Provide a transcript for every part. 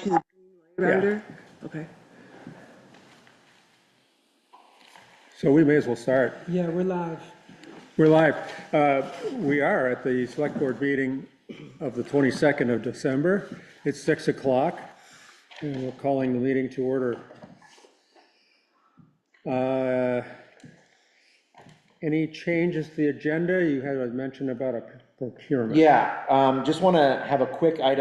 to the green light Yeah. router? Okay. So we may as well start. Yeah, we're live. We're live. We are at the Select Board meeting of the 22nd of December. It's 6 o'clock, and we're calling the meeting to order. Any changes to the agenda? You had a mention about a procurement. Yeah, just want to have a quick item.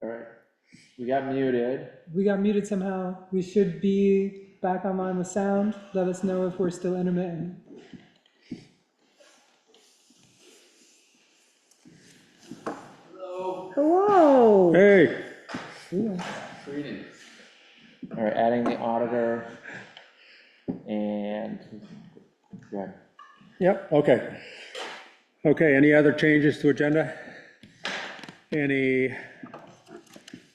All right, we got muted. We got muted somehow. We should be back online with sound. Let us know if we're still intermittent. Hello. Hey, All right, adding the auditor and, yeah. yep, okay. Okay, any other changes to agenda? Any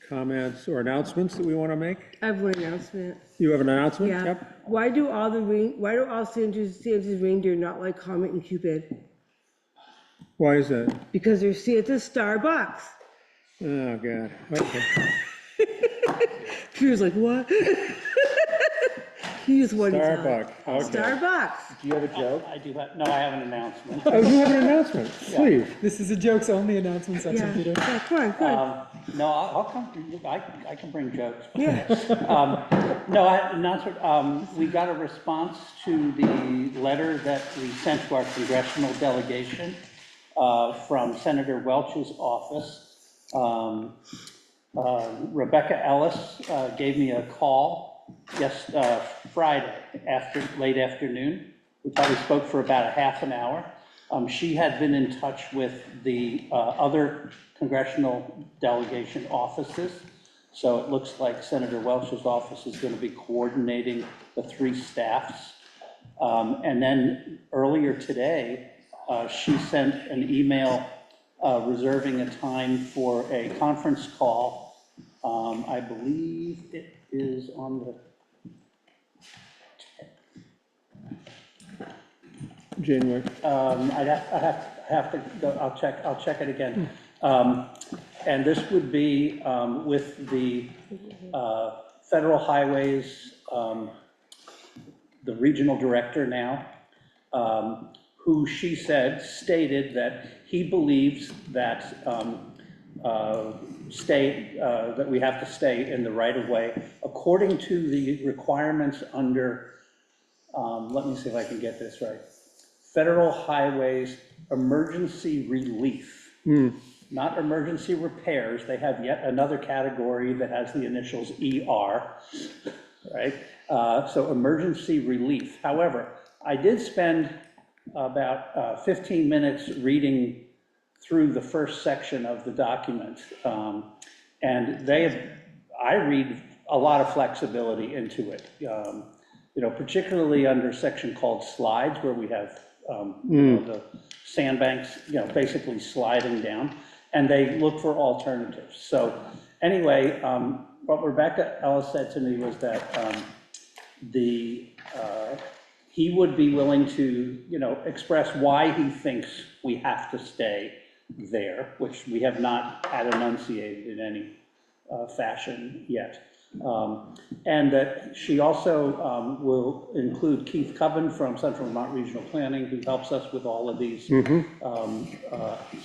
comments or announcements that we want to make? I have one announcement. You have an announcement? Yeah. Yep. Why do all Santa's reindeer not like Comet and Cupid? Why is that? Because they're Santa's Starbucks. Oh, God, okay. She was like, what? He just wanted to tell her. Starbucks, okay. Starbucks. Do you have a joke? I do have, no, I have an announcement. Oh, you have an announcement, please. This is a jokes only announcement section, Yeah. Peter. Yeah, come on, come on. No, I'll come, I can bring jokes. Yeah. No, announcement, we got a response to the letter that we sent to our congressional delegation from Senator Welch's office. Rebecca Ellis gave me a call Friday late afternoon. We probably spoke for about a half an hour. She had been in touch with the other congressional delegation offices. So it looks like Senator Welch's office is going to be coordinating the three staffs. And then earlier today, she sent an email reserving a time for a conference call. I believe it is on the January. I'd have to go, I'll check it again. And this would be with the Federal Highways, the regional director now, who she stated that he believes that that we have to stay in the right of way according to the requirements under, let me see if I can get this right. Federal Highways Emergency Relief, not emergency repairs. They have yet another category that has the initials ER, right? So emergency relief. However, I did spend about 15 minutes reading through the first section of the document, and I read a lot of flexibility into it. You know, particularly under section called slides, where we have you know, the sandbanks, you know, basically sliding down, and they look for alternatives. So anyway, what Rebecca Ellis said to me was that he would be willing to, you know, express why he thinks we have to stay there, which we have not had enunciated in any fashion yet. And that she also will include Keith Cubbin from Central Vermont Regional Planning, who helps us with all of these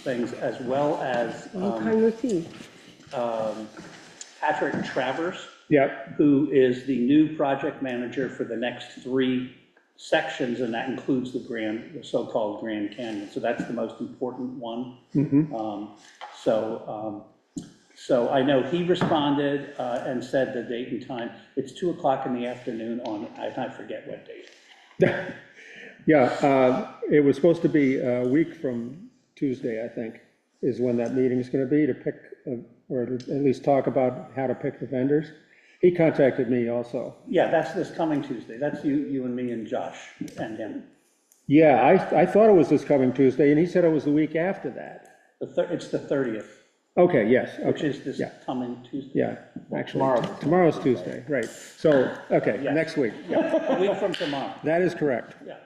things, as well as Long-time no see. Patrick Travers, Yep, who is the new project manager for the next 3 sections, and that includes the so-called Grand Canyon. So that's the most important one. So I know he responded and said the date and time. It's 2 o'clock in the afternoon on, I forget what date. yeah, it was supposed to be a week from Tuesday, I think, is when that meeting is gonna be, to pick, or to at least talk about how to pick the vendors. He contacted me also. Yeah, that's this coming Tuesday. That's you and me and Josh and him. Yeah, I thought it was this coming Tuesday, and he said it was the week after that. It's the 30th, Okay, yes, which okay, is this yeah. coming Tuesday. Yeah, actually, tomorrow's Tuesday, right. So, okay, Yes. next week, yeah, A week from tomorrow. that is correct. Yeah.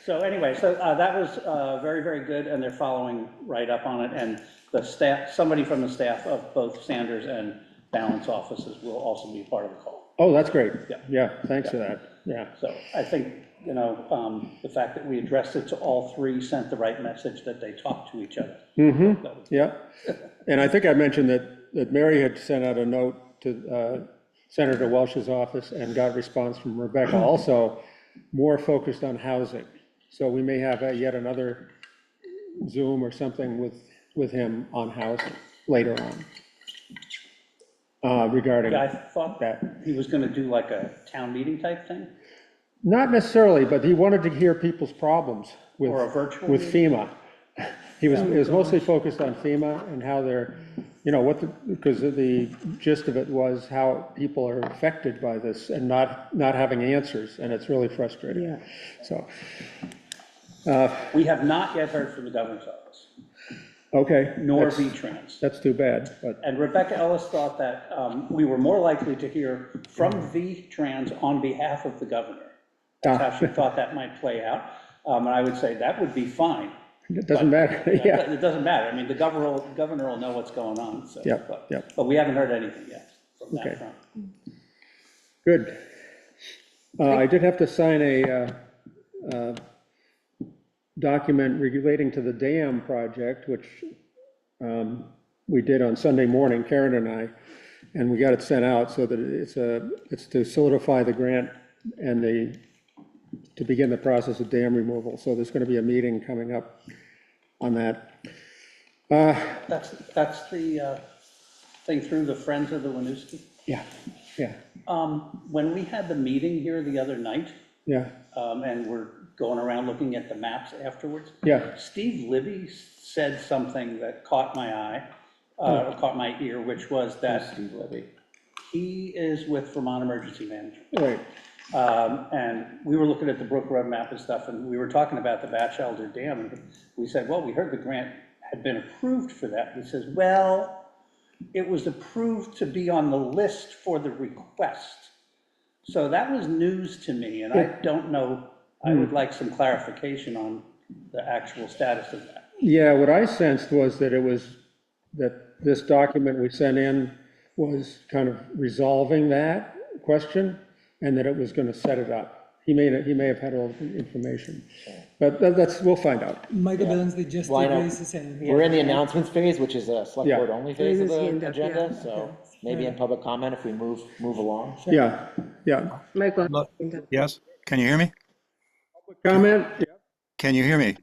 So anyway, so that was very, very good, and they're following right up on it. And the staff, somebody from the staff of both Sanders and Balance offices will also be part of the call. Oh, that's great. Yeah. Yeah, thanks for that, yeah. So I think, the fact that we addressed it to all 3 sent the right message that they talk to each other. That was- Yeah, and I think I mentioned that Mary had sent out a note to Senator Welch's office and got a response from Rebecca, also more focused on housing. So we may have yet another Zoom or something with him on housing later on, regarding Yeah, I thought that. he was gonna do like a town meeting type thing, Not necessarily, but he wanted to hear people's problems with. or a virtual With meeting? FEMA. It was mostly focused on FEMA and how they're, because the gist of it was how people are affected by this and not having answers, and it's really frustrating. Yeah. So, We have not yet heard from the governor's office, okay. nor that's- V-Trans. That's too bad, but, And Rebecca Ellis thought that we were more likely to hear from V-Trans on behalf of the governor. That's how she thought that might play out. And I would say that would be fine. it doesn't matter, yeah. It doesn't matter. I mean, the governor will know what's going on, so. Yep, but- yep. But we haven't heard anything yet from Okay. that front. Good. I did have to sign a document relating to the dam project, which we did on Sunday morning, Karen and I, and we got it sent out so that it's to solidify the grant and to begin the process of dam removal. So there's going to be a meeting coming up on that. That's the thing through the Friends of the Winooski. Yeah, yeah, When we had the meeting here the other night, yeah, and we're going around looking at the maps afterwards, yeah. Steve Libby said something that caught my eye, caught my ear, which was that Steve Levy. he is with Vermont Emergency Management. Right. And we were looking at the Brook Road map and stuff, and we were talking about the Batchelder Dam, and we said, well, we heard the grant had been approved for that. He says, well, it was approved to be on the list for the request. So that was news to me, and I don't know, I would like some clarification on the actual status of that. Yeah, what I sensed was that that this document we sent in was kind of resolving that question, and that it was going to set it up. He may have had all the information, but we'll find out. Michael Billingsley just Why not? raised his hand. We're in the announcements phase, which is a select Yeah. board only phase of Raise his the hand up, agenda, yeah. so maybe in public comment if we move along. Yeah, yeah. Michael. Look, Yes, can you hear me? Comment? Yeah. Can you hear me?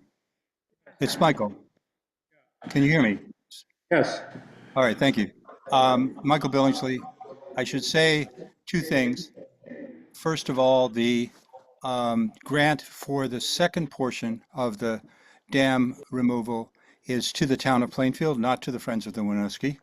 It's Michael. Can you hear me? Yes. All right, thank you. Michael Billingsley, I should say 2 things. First of all, the grant for the second portion of the dam removal is to the town of Plainfield, not to the Friends of the Winooski.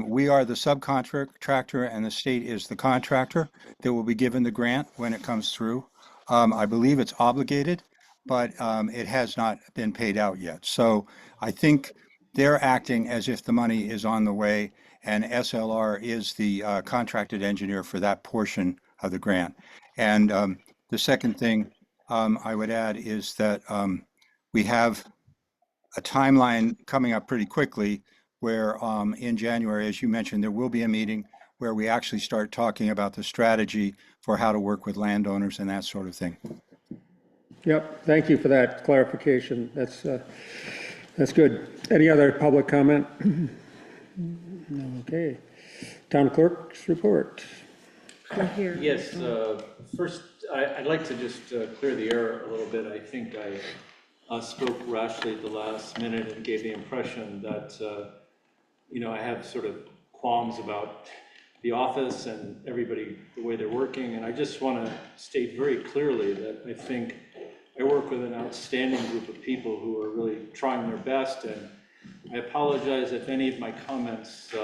We are the subcontractor and the state is the contractor that will be given the grant when it comes through. I believe it's obligated, but it has not been paid out yet. So I think they're acting as if the money is on the way, and SLR is the contracted engineer for that portion of the grant. And the second thing I would add is that we have a timeline coming up pretty quickly where in January, as you mentioned, there will be a meeting where we actually start talking about the strategy for how to work with landowners and that sort of thing. Yep, thank you for that clarification. That's good. Any other public comment? Okay. Town clerk's report. Right here. Yes, first, I'd like to just clear the air a little bit. I think I spoke rashly at the last minute and gave the impression that, I have sort of qualms about the office and everybody, the way they're working. And I just want to state very clearly that I think I work with an outstanding group of people who are really trying their best. And I apologize if any of my comments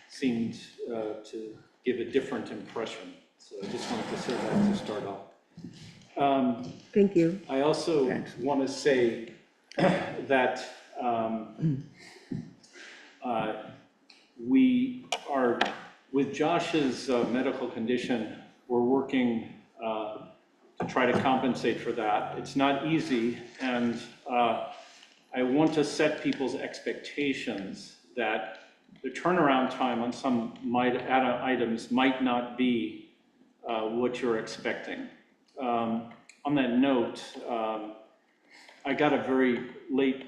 seemed to give a different impression. So I just wanted to say that to start off. Thank you. I also want to say that we are, with Josh's medical condition, we're working to try to compensate for that. It's not easy, and I want to set people's expectations that the turnaround time on some items might not be what you're expecting. On that note, I got a very late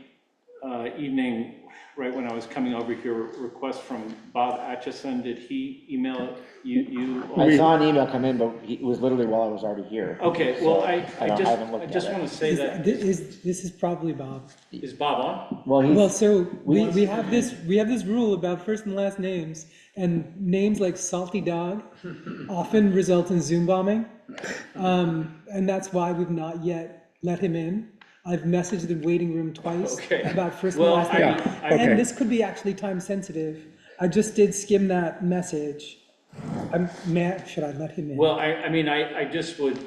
evening, right when I was coming over here, request from Bob Atchison. Did he email you? I saw an email come in, but it was literally while I was already here. Okay, well, So I haven't looked just at it. want to say that, This is probably Bob. is Bob on? Well, Well, he's, so we have this rule about first and last names, and names like Salty Dog often result in Zoom bombing. And that's why we've not yet let him in. I've messaged the waiting room twice Okay. about first Well, and last name. okay. And this could be actually time sensitive. I just did skim that message. Should I let him in? Well, I mean, I just would,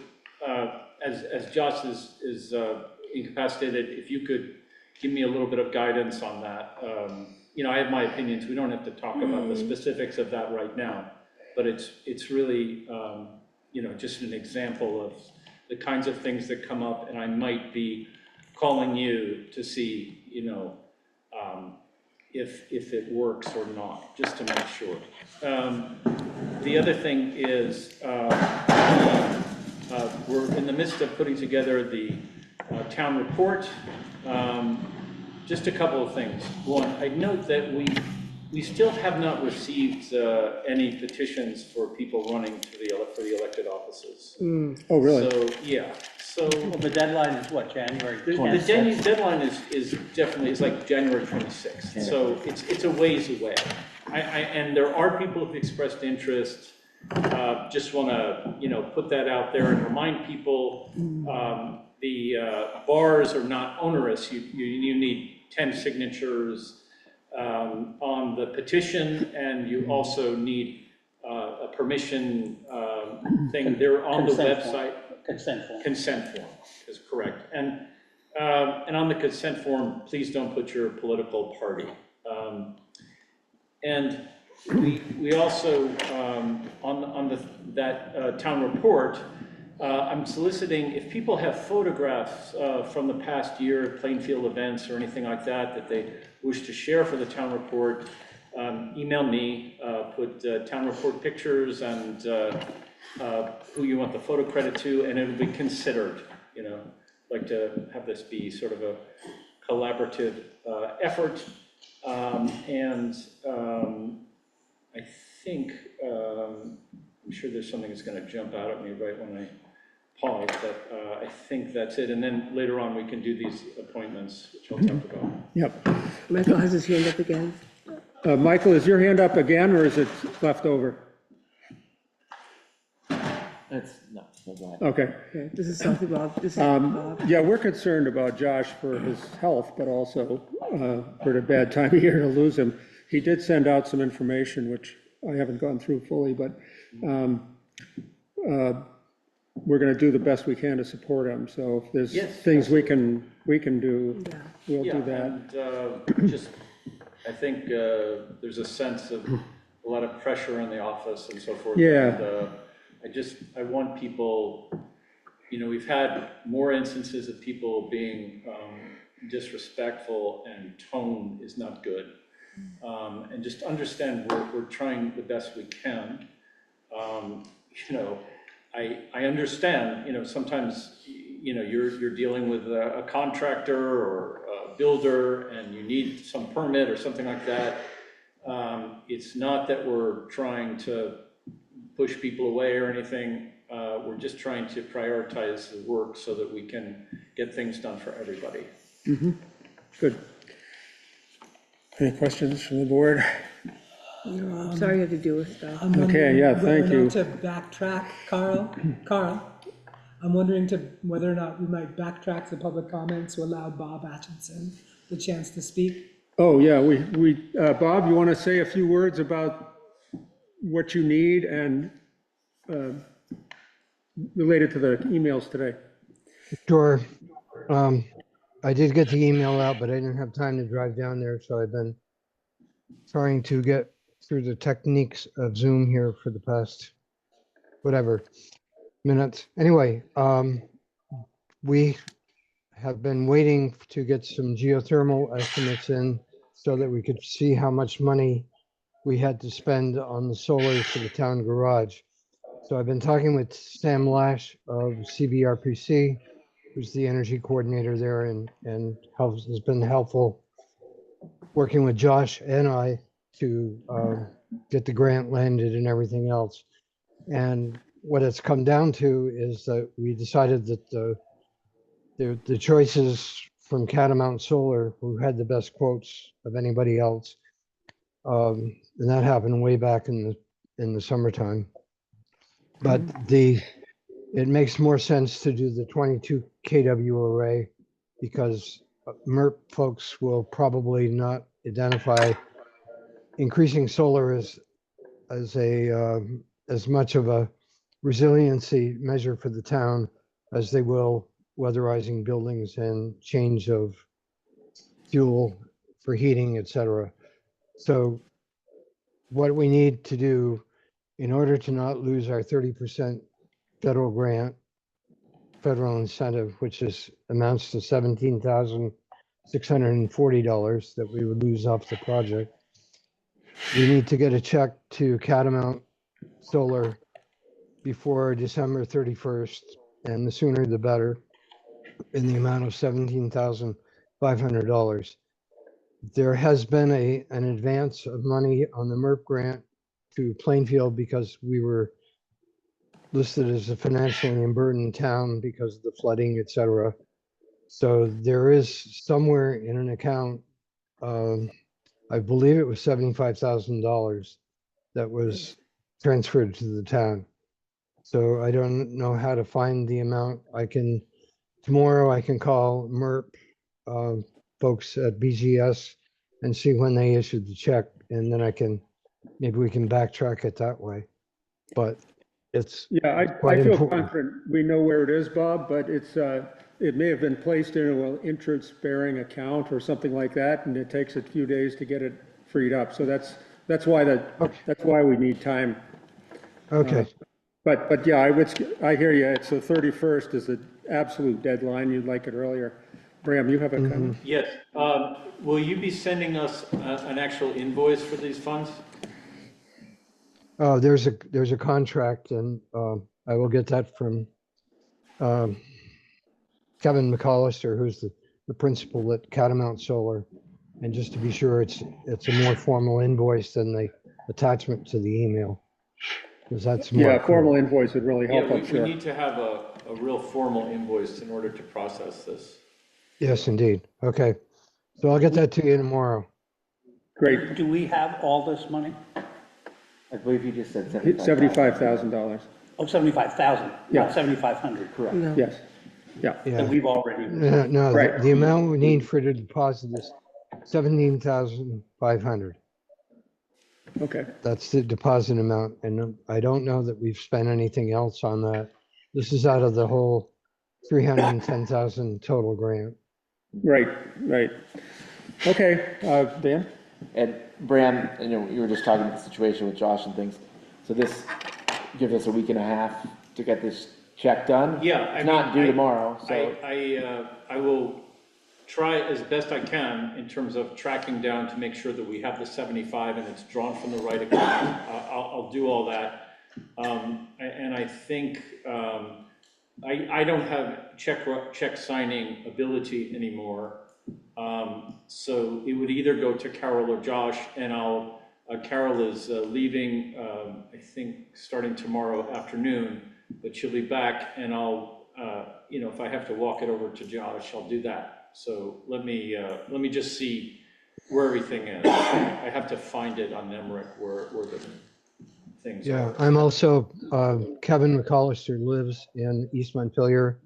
as Josh is incapacitated, if you could give me a little bit of guidance on that. I have my opinions. We don't have to talk about the specifics of that right now, but it's really, just an example of the kinds of things that come up, and I might be calling you to see, if it works or not, just to make sure. The other thing is, we're in the midst of putting together the town report. Just a couple of things. One, I note that we still have not received any petitions for people running for the elected offices. Oh, really? So, yeah, so Well, the deadline is what, January the 10th? deadline is definitely, it's like January 26th, so it's a ways away. And there are people who've expressed interest. Just want to, put that out there and remind people, the bars are not onerous. You need 10 signatures on the petition, and you also need a permission thing. They're on the Consent form. website. Consent form. Is correct. And on the consent form, please don't put your political party. And we also, on that town report, I'm soliciting, if people have photographs from the past year, Plainfield events or anything like that they wish to share for the town report, email me, put town report pictures and who you want the photo credit to, and it'll be considered, like to have this be sort of a collaborative effort. I think, I'm sure there's something that's going to jump out at me right when I pause, but I think that's it. And then later on, we can do these appointments, which I'll talk about. Yep. Michael has his hand up again. Michael, is your hand up again, or is it left over? no, go ahead. Okay. Okay, this is Salty Bob. This is Bob. Yeah, we're concerned about Josh for his health, but also for the bad time of year to lose him. He did send out some information, which I haven't gone through fully, but we're going to do the best we can to support him. So if there's Yes. things we can do, Yeah. we'll Yeah, do that. and just, I think there's a sense of a lot of pressure in the office and so forth. Yeah. And, I want people, we've had more instances of people being disrespectful, and tone is not good. And just understand we're trying the best we can. You know, I understand, you know, sometimes, you know, you're dealing with a contractor or a builder and you need some permit or something like that. It's not that we're trying to push people away or anything. We're just trying to prioritize the work so that we can get things done for everybody. Good. Any questions from the board? No, I'm sorry you have to deal with stuff. I'm Okay, wondering yeah, whether thank or you. not to backtrack, Carl, I'm wondering whether or not we might backtrack the public comment to allow Bob Atchison the chance to speak. Oh, yeah, Bob, you want to say a few words about what you need and uh, related to the emails today? Sure. I did get the email out, but I didn't have time to drive down there, so I've been trying to get through the techniques of Zoom here for the past, whatever, minutes. Anyway, we have been waiting to get some geothermal estimates in so that we could see how much money we had to spend on the solar for the town garage. So I've been talking with Sam Lash of CBRPC, who's the energy coordinator there and has been helpful working with Josh and I to get the grant landed and everything else. And what it's come down to is that we decided that the choices from Catamount Solar, who had the best quotes of anybody else, and that happened way back in the summertime. But it makes more sense to do the 22 kW array because MERP folks will probably not identify increasing solar as much of a resiliency measure for the town as they will weatherizing buildings and change of fuel for heating, etc. So what we need to do in order to not lose our 30% federal grant, federal incentive, which amounts to $17,640 that we would lose off the project. We need to get a check to Catamount Solar before December 31st, and the sooner the better, in the amount of $17,500. There has been an advance of money on the MERP grant to Plainfield because we were listed as a financially burdened town because of the flooding, et cetera. So there is somewhere in an account, I believe it was $75,000 that was transferred to the town. So I don't know how to find the amount. Tomorrow I can call MERP folks at BGS and see when they issued the check, and then maybe we can backtrack it that way. But it's Yeah, I quite feel important. confident we know where it is, Bob, but it may have been placed in an interest-bearing account or something like that, and it takes a few days to get it freed up. So that's why we need time. Okay. But yeah, I hear you. It's the 31st is the absolute deadline. You'd like it earlier. Bram, you have a comment? Yes, will you be sending us an actual invoice for these funds? There's a contract, and I will get that from Kevin McAllister, who's the principal at Catamount Solar. And just to be sure, it's a more formal invoice than the attachment to the email. Because that's more. Yeah, formal invoice would really help, Yeah, I'm we sure. need to have a real formal invoice in order to process this. Yes, indeed. Okay. So I'll get that to you tomorrow. Great. Do we have all this money? I believe you just said $75,000. Oh, 75,000, Yeah. not 7,500. Correct. No. Yes. Yeah. That Yeah. we've already, No, Right. the amount we need for the deposit is $17,500. Okay. That's the deposit amount, and I don't know that we've spent anything else on that. This is out of the whole 310,000 total grant. Right. Okay, Dan? And Bram, you were just talking about the situation with Josh and things. So this gives us a week and a half to get this check done. Yeah, It's not due tomorrow, so. I will try as best I can in terms of tracking down to make sure that we have the 75 and it's drawn from the right account. I'll do all that. And I think, I don't have check signing ability anymore. So it would either go to Carol or Josh, and Carol is leaving, I think, starting tomorrow afternoon, but she'll be back, and if I have to walk it over to Josh, I'll do that. So let me just see where everything is. I have to find it on Nemrick where the things Yeah, are. I'm also, Kevin McCollister lives in East Montpelier.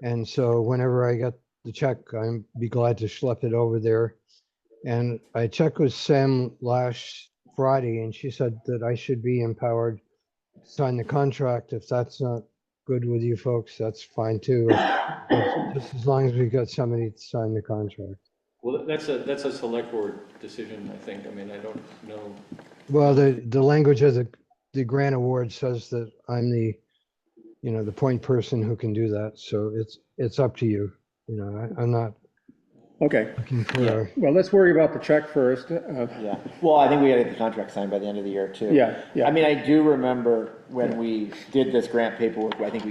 And so whenever I get the check, I'd be glad to schlep it over there. And I checked with Sam last Friday and she said that I should be empowered to sign the contract. If that's not good with you folks, that's fine too. Just as long as we got somebody to sign the contract. Well, that's a select board decision, I think. I mean, I don't know. Well, the language of the grant award says that I'm the point person who can do that. So it's up to you. I'm not Okay, looking for, well, let's worry about the check first. Yeah, well, I think we gotta get the contract signed by the end of the year too. Yeah, yeah. I mean, I do remember when we did this grant paperwork, I think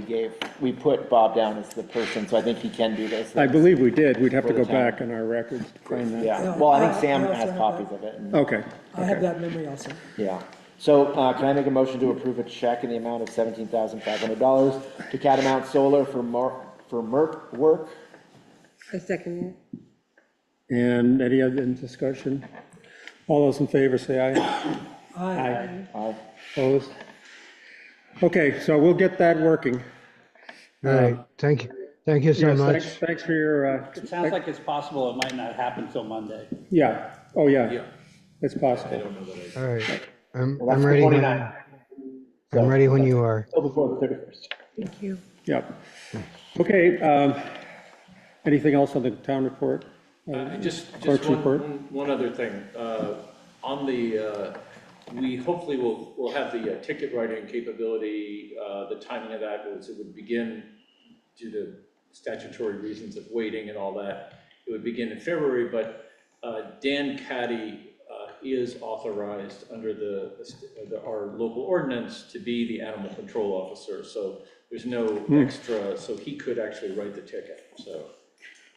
we put Bob down as the person, so I think he can do this. I believe we did. We'd have to For the go town. back in our records to find that. Yeah, Yeah, well, I think I Sam also has have copies that. of it. And- Okay, I have that memory also. Yeah, so, can I make a motion to approve a check in the amount of $17,500 to Catamount Solar for MERP work? I second it. and any other discussion? All those in favor say aye. Aye. Aye. Opposed? Okay, so we'll get that working. all right, thank you so Yes, much. thanks for your, It sounds like it's possible it might not happen till Monday. yeah, oh, yeah, Yeah, it's I possible. don't know that All right, I'm Well, that's the ready when, 29th. I'm ready when you are. Till before the 31st. Thank you. Yep. Okay, anything else on the town report? Just Clerk's report. one other thing. On the, we hopefully will have the ticket writing capability. The timing of that was it would begin due to statutory reasons of waiting and all that. It would begin in February, but Dan Caddy is authorized under our local ordinance to be the animal control officer. So there's no extra, so he could actually write the ticket, so.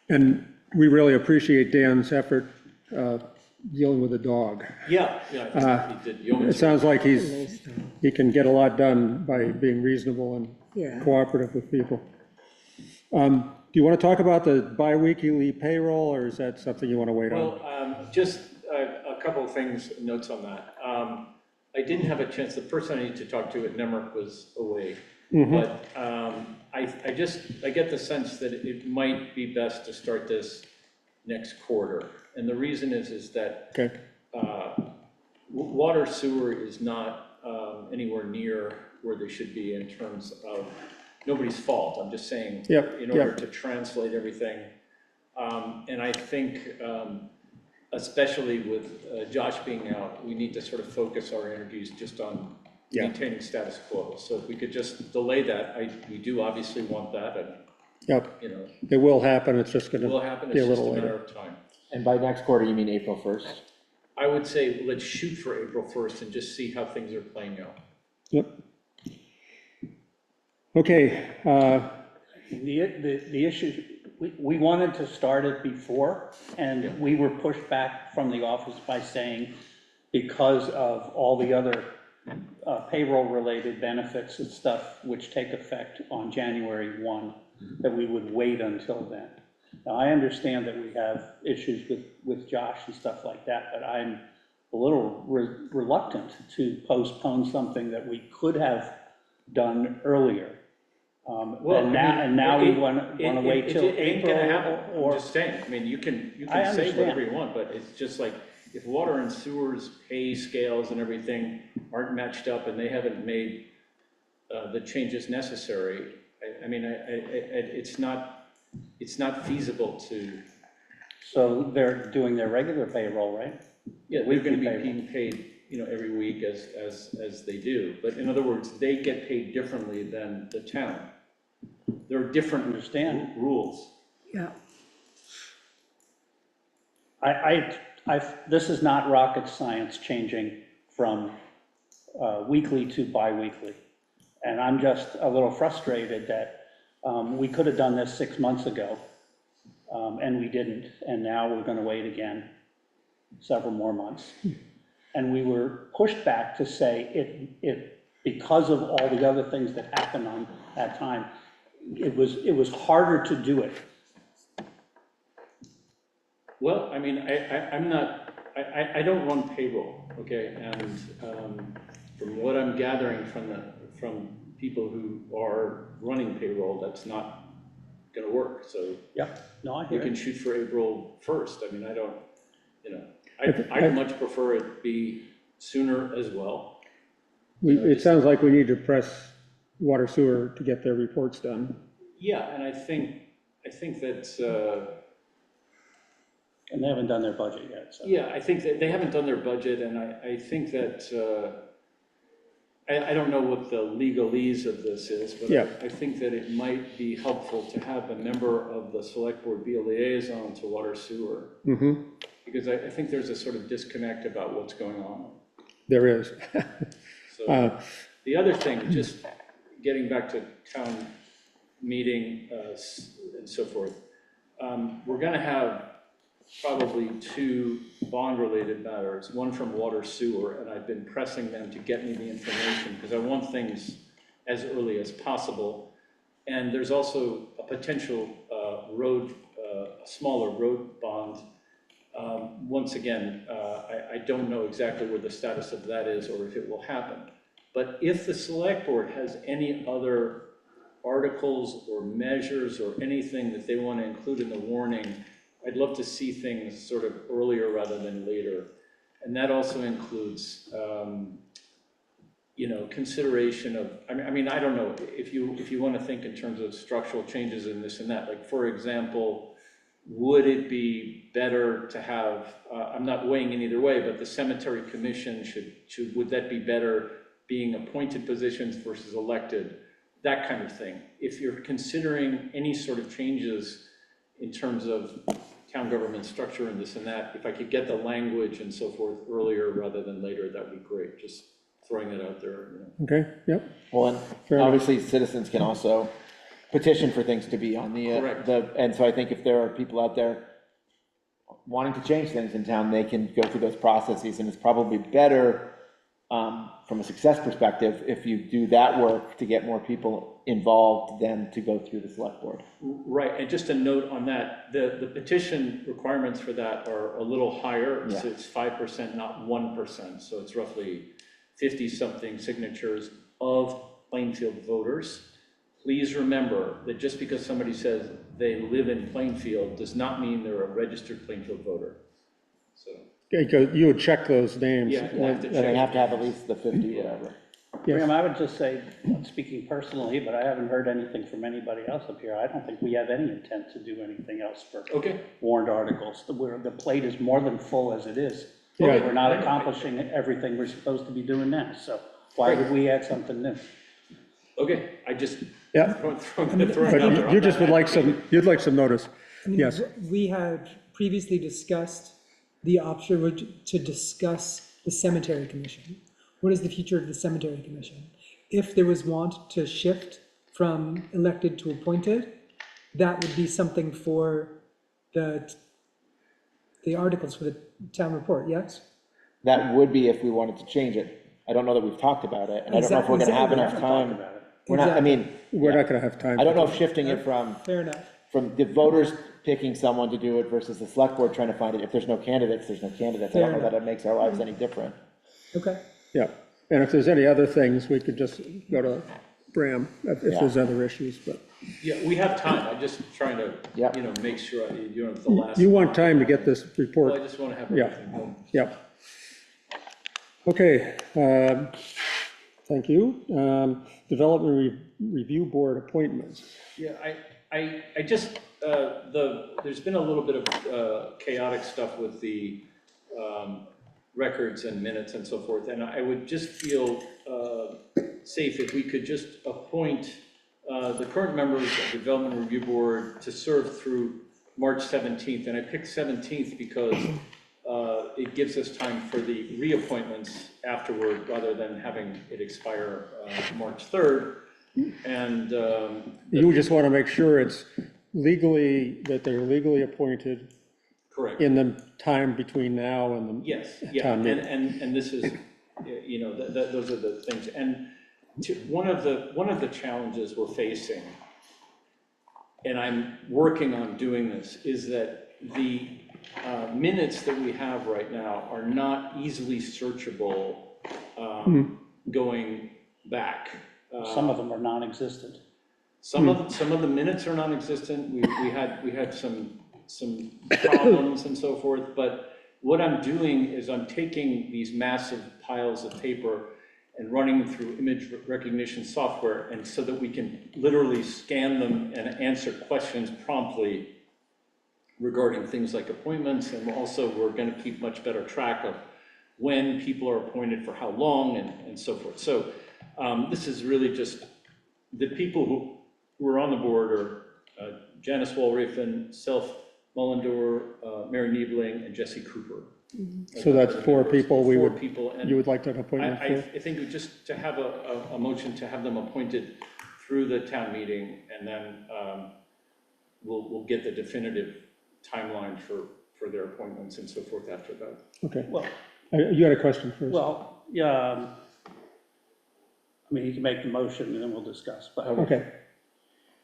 And we really appreciate Dan's effort dealing with the dog. Yeah, I think he did yeoman's It sounds like Nice dog. he can get a lot done by being reasonable and Yeah. cooperative with people. Do you want to talk about the biweekly payroll, or is that something you want to wait on? Well, just a couple of things, notes on that. I didn't have a chance, the person I need to talk to at Nemrick was away. But I get the sense that it might be best to start this next quarter. And the reason is that Okay, water sewer is not anywhere near where they should be in terms of nobody's fault. I'm just saying, Yep, in order yep. to translate everything. And I think, especially with Josh being out, we need to sort of focus our energies just on Yeah. maintaining status quo. So if we could just delay that, we do obviously want that, and, yep, you know, it will happen, it's just it will gonna happen, be it's a just a little matter later. of time. And by next quarter, you mean April 1st? I would say, let's shoot for April 1st and just see how things are playing out. Yep. Okay, The issue, we wanted to start it before, and we were pushed back from the office by saying, because of all the other payroll-related benefits and stuff which take effect on January 1, that we would wait until then. Now, I understand that we have issues with Josh and stuff like that, but I'm a little reluctant to postpone something that we could have done earlier. And now we want to wait till It ain't gonna April happen, I'm or. just saying, I mean, you can I say understand. whatever you want, but it's just like, if water and sewers pay scales and everything aren't matched up and they haven't made the changes necessary, I mean, it's not feasible to, So they're doing their regular payroll, right? yeah, they're Weekly gonna be payroll. being paid, every week as they do. But in other words, they get paid differently than the town. There are different Understand. rules. Yeah. this is not rocket science changing from weekly to bi-weekly. And I'm just a little frustrated that we could have done this 6 months ago, and we didn't, and now we're gonna wait again several more months. And we were pushed back to say because of all the other things that happened on that time, it was harder to do it. Well, I mean, I'm not, I don't run payroll, okay? And from what I'm gathering from people who are running payroll, that's not gonna work, so. Yep, no, I We hear can it. shoot for April 1st, I mean, I don't, you know, I'd much prefer it be sooner as well. It sounds like we need to press water sewer to get their reports done. Yeah, and I think that, And they haven't done their budget yet, so. yeah, I think that they haven't done their budget, and I think that, I don't know what the legalese of this is, but Yeah. I think that it might be helpful to have a member of the select board be a liaison to water sewer. Mm-hmm, Because I think there's a sort of disconnect about what's going on. there is. So, the other thing, just getting back to town meeting and so forth, we're gonna have probably 2 bond-related matters, one from water sewer, and I've been pressing them to get me the information, because I want things as early as possible. And there's also a potential road, a smaller road bond. Once again, I don't know exactly where the status of that is or if it will happen. But if the select board has any other articles or measures or anything that they want to include in the warning, I'd love to see things sort of earlier rather than later. And that also includes, you know, consideration of, I mean, I don't know, if you want to think in terms of structural changes in this and that, like, for example, would it be better to have, I'm not weighing in either way, but the cemetery commission would that be better being appointed positions versus elected? That kind of thing. If you're considering any sort of changes in terms of town government structure and this and that, if I could get the language and so forth earlier rather than later, that would be great. Just throwing it out there, you know. Okay, yep, Well, and enough. obviously citizens can also petition for things to be on the, Correct. and so I think if there are people out there wanting to change things in town, they can go through those processes, and it's probably better from a success perspective if you do that work to get more people involved than to go through the select board. Right, and just a note on that, the petition requirements for that are a little higher. Yeah. So it's 5%, not 1%. So it's roughly 50-something signatures of Plainfield voters. Please remember that just because somebody says they live in Plainfield does not mean they're a registered Plainfield voter. So, You would check those names. yeah, you have to And they check. have to have at least the 50, whatever. Yes. Graham, I would just say, speaking personally, but I haven't heard anything from anybody else up here, I don't think we have any intent to do anything else for Okay, warrant articles. The plate is more than full as it is. Yeah. We're not accomplishing everything we're supposed to be doing now, so why would we add something new? okay, I just Yeah, throwing but it out there. you just would like you'd like some notice. I mean, Yes. We had previously discussed the option to discuss the cemetery commission. What is the future of the cemetery commission? If there was want to shift from elected to appointed, that would be something for the articles for the town report, yes? That would be if we wanted to change it. I don't know that we've talked about it, and I don't know if we're gonna have Exactly. enough time. About it. We're not, I mean, We're not gonna have time. I don't know if shifting it from Fair enough. the voters picking someone to do it versus the select board trying to find it. If there's no candidates, there's no candidates. I don't know that it makes our lives any different. Okay. Yeah, and if there's any other things, we could just go to Bram if Yeah. there's other issues, but Yeah, we have time. I'm just trying to, Yep. you know, make sure, you know, the last. you want time to get this Well, report. I just want to have Yeah. everything done. Yep. Okay, thank you. Development Review Board appointments. Yeah, I just, there's been a little bit of chaotic stuff with the records and minutes and so forth, and I would just feel safe if we could just appoint the current members of the Development Review Board to serve through March 17th, and I picked 17th because it gives us time for the reappointments afterward, rather than having it expire March 3rd. And You just want to make sure it's legally, that they're legally appointed correct. in the time between now and the. Yes, yeah, town meeting. and this is, you know, those are the things. And one of the challenges we're facing, and I'm working on doing this, is that the minutes that we have right now are not easily searchable going back. Some of them are non-existent. Some of the minutes are non-existent. We had some problems and so forth, but what I'm doing is I'm taking these massive piles of paper and running them through image recognition software, and so that we can literally scan them and answer questions promptly regarding things like appointments, and also we're going to keep much better track of when people are appointed for how long and so forth. So this is really just the people who are on the board are Janice Walrafen, Self Mullendor, Mary Niebling, and Jesse Cooper. So that's four people we Four would, people, and you would like an appointment I for? think just to have a motion to have them appointed through the town meeting, and then we'll get the definitive timeline for their appointments and so forth after that. Okay, Well, you had a question first? well, yeah, I mean, you can make the motion and then we'll discuss, but. Okay,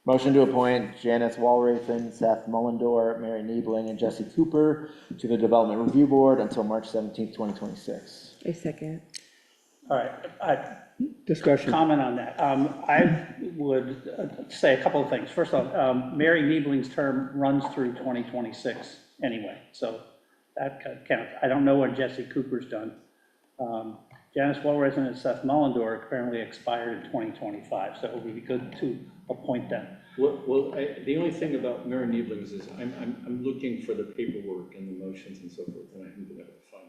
Motion to appoint Janice Walrafen, Seth Mullendor, Mary Niebling, and Jesse Cooper to the Development Review Board until March 17th, 2026. A second. All right, discussion. comment on that. I would say a couple of things. First off, Mary Niebling's term runs through 2026 anyway, so that counts. I don't know what Jesse Cooper's done. Janice Walrafen and Seth Mullendor apparently expired in 2025, so it would be good to appoint them. Well, the only thing about Mary Niebling's is I'm looking for the paperwork and the motions and so forth, and I haven't been able to find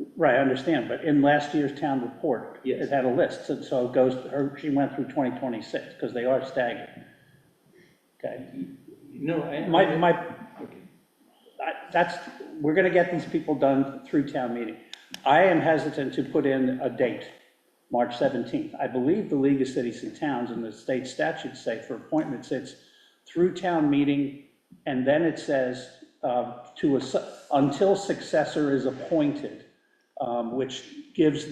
it. Right, I understand, but in last year's town report, Yes. it had a list, and so it goes, she went through 2026, because they are staggered. Okay, No, that's, we're gonna get these people done through town meeting. I am hesitant to put in a date, March 17th. I believe the League of Cities and Towns and the state statutes say for appointments, it's through town meeting, and then it says until successor is appointed, which gives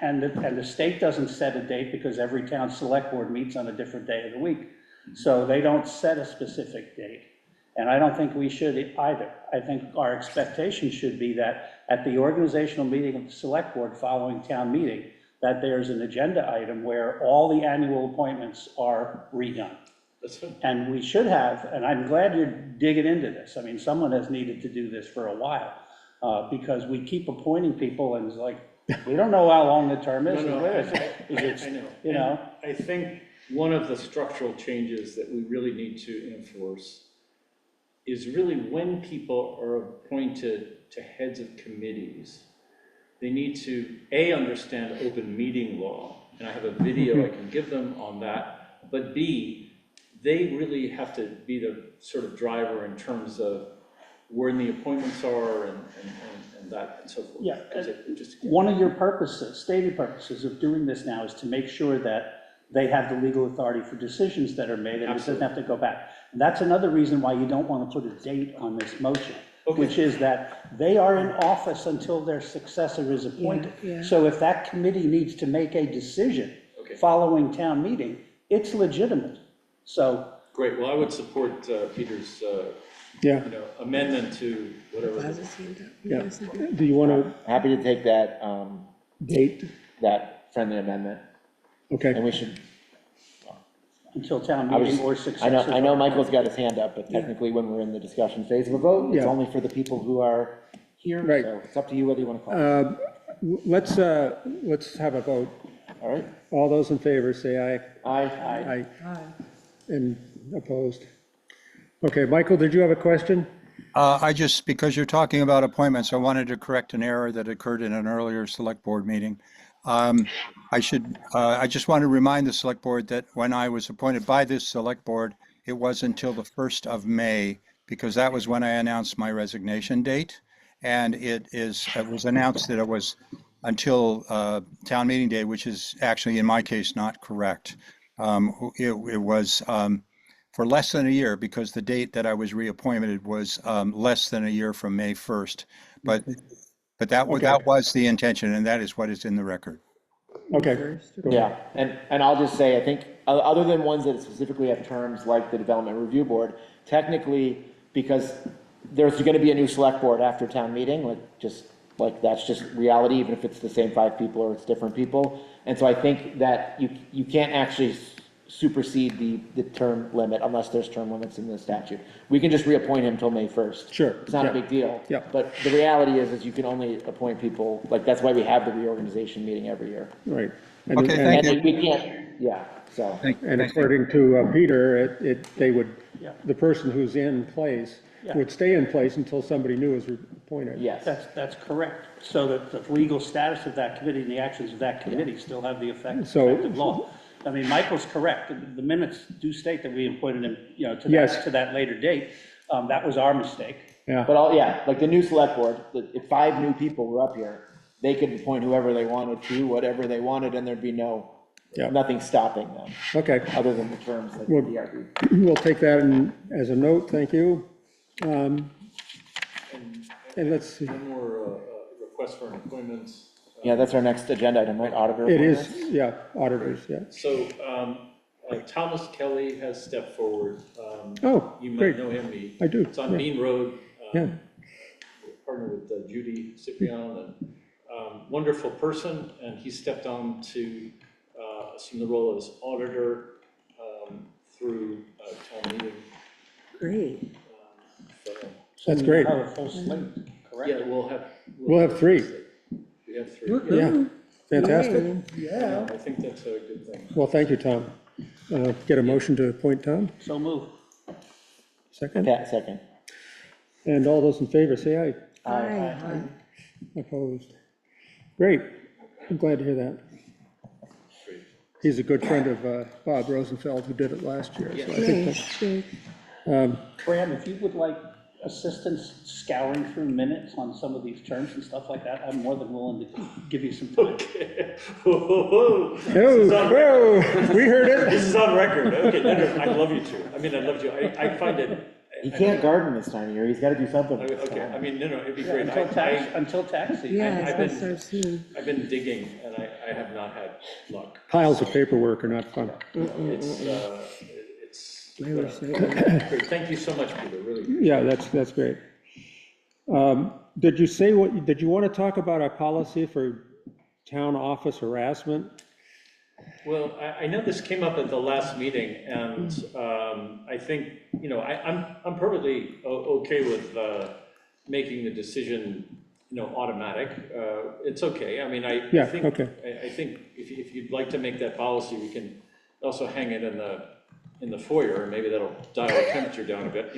and the state doesn't set a date because every town select board meets on a different day of the week. So they don't set a specific date. And I don't think we should either. I think our expectation should be that at the organizational meeting of the select board following town meeting, that there's an agenda item where all the annual appointments are redone. That's fine. And we should have, and I'm glad you're digging into this. I mean, someone has needed to do this for a while, because we keep appointing people and it's like, we don't know how long the term is. No, Where I is it? I know. You know? And I think one of the structural changes that we really need to enforce is really when people are appointed to heads of committees, they need to, A, understand open meeting law, and I have a video I can give them on that, but B, they really have to be the sort of driver in terms of when the appointments are and that and so forth. Yeah, Just one of your purposes, stated purposes of doing this now is to make sure that they have the legal authority for decisions that are made, and it doesn't have to go back. And that's another reason why you don't want to put a date on this motion, which is that they are in office until their successor is appointed. Yeah. So if that committee needs to make a decision following town meeting, it's legitimate. So. Great, well, I would support Peter's Yeah, amendment to whatever. yeah. Do you want to Happy to take that, date? that friendly amendment, Okay, and we should, Until town I was, meeting or successor. I know Michael's got his hand up, but technically when we're in the discussion phase of a vote, it's Yeah. only for the people who are here. Right. So it's up to you whether you want to call it. let's have a vote. All right? All those in favor, say aye. Aye. Aye. And opposed? Okay, Michael, did you have a question? Because you're talking about appointments, I wanted to correct an error that occurred in an earlier select board meeting. I just want to remind the select board that when I was appointed by this select board it was until the 1st of May, because that was when I announced my resignation date. And it was announced that it was until town meeting day, which is actually, in my case, not correct. It was for less than a year, because the date that I was reappointed was less than a year from May 1st. But that was the intention, and that is what is in the record. Okay, First, go ahead. Yeah, and I'll just say, I think, other than ones that specifically have terms like the Development Review Board, technically, because there's gonna be a new select board after town meeting, that's just reality, even if it's the same 5 people or it's different people. And so I think that you can't actually supersede the term limit unless there's term limits in the statute. We can just reappoint him till May 1st. Sure, It's not a yeah, big deal. yeah. But the reality is you can only appoint people, like, that's why we have the reorganization meeting every year. Right. Okay, thank And we can't, yeah, so. And according to Peter, the person who's in place Yeah. would stay in place until somebody new is appointed. Yes. That's correct. So that the legal status of that committee and the actions of that committee still have the So- effective law. I mean, Michael's correct. The minutes do state that we appointed him, Yes. to that later date. That was our mistake. Yeah, But like the new select board, if 5 new people were up here, they could appoint whoever they wanted to, whatever they wanted, and there'd be Yeah. nothing stopping them, okay. other than the terms like the Well- DRB. We'll take that as a note, thank you. And let's see, One more request for an appointment. Yeah, that's our next agenda item, right? Auditor it appointments? is, yeah, auditors, yeah. So Thomas Kelly has stepped forward. Oh, You might great. know him. I do, It's on yeah. Bean Road. Yeah. Partner with Judy Cipriano, and wonderful person, and he stepped on to assume the role as auditor through town meeting. great. So, That's great. We have a full slate, correct? yeah, we'll have. We'll have 3. We have 3. Woohoo. Fantastic. Yeah. I think that's a good thing. Well, thank you, Tom. Get a motion to appoint Tom, So move. second? Yeah, second. And all those in favor, say aye. Hi. Opposed? Great, I'm glad to hear that. Great. He's a good friend of Bob Rosenfeld, who did it last year, so I think Nice, good. Fran, if you would like assistance scouring through minutes on some of these terms and stuff like that, I'm more than willing to give you some time. Whoa, whoa, we heard it. This is on record. Okay, no, I'd love you to. I mean, I'd love to. I find it. He can't garden this time of year, he's gotta do something. Okay, I mean, no, it'd be great. Until tax season. Yeah, I've it's been- gonna start soon. I've been digging, and I have not had luck. Piles of paperwork are not fun. It's I wish I- great. Thank you so much, Peter, really. Yeah, that's great. Did you want to talk about our policy for town office harassment? Well, I know this came up at the last meeting, and I think, I'm perfectly okay with making the decision, automatic. It's okay. I mean, I Yeah, think, okay. I think if you'd like to make that policy, we can also hang it in the foyer, and maybe that'll dial the temperature down a bit,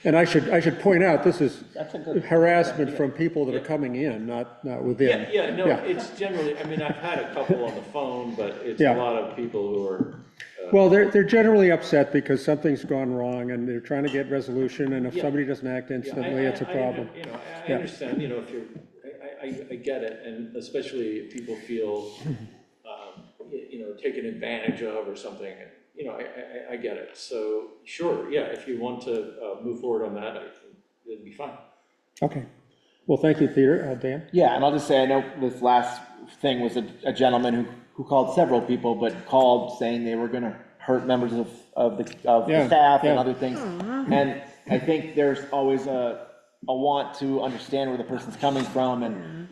And I should point out, this is That's a good. harassment from people that are coming in, not within. No, it's generally, I mean, I've had a couple on the phone, but it's Yeah. a lot of people who are, Well, they're generally upset because something's gone wrong and they're trying to get resolution, and if Yeah. somebody doesn't act instantly, it's a problem. I Yeah. understand, if you're, I get it, and especially if people feel, taken advantage of or something, and, I get it. So, sure, yeah, if you want to move forward on that, it'd be fine. Okay. Well, thank you, Peter. Dan? Yeah, and I'll just say, I know this last thing was a gentleman who called several people, but called saying they were gonna hurt members of the Yeah, staff and yeah. other things. And I think there's always a want to understand where the person's coming from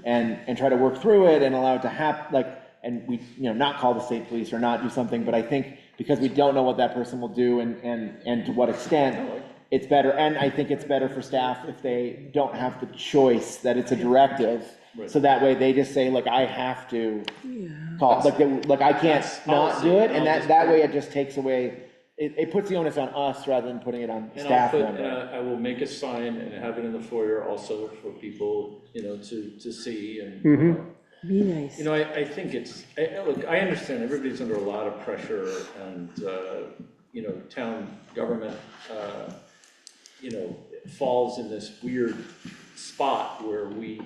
and try to work through it and allow it to happen, and we, not call the state police or not do something, but I think because we don't know what that person will do and to what extent, it's better, and I think it's better for staff if they don't have the choice, that it's a directive. Right. So that way they just say, look, I have to call, I can't That's not do policy, it, and and I'll just that put- way it just takes away, it puts the onus on us rather than putting it on And I'll staff put, member. I will make a sign and have it in the foyer also for people, to see and, Be nice. I think look, I understand everybody's under a lot of pressure and, town government, falls in this weird spot where we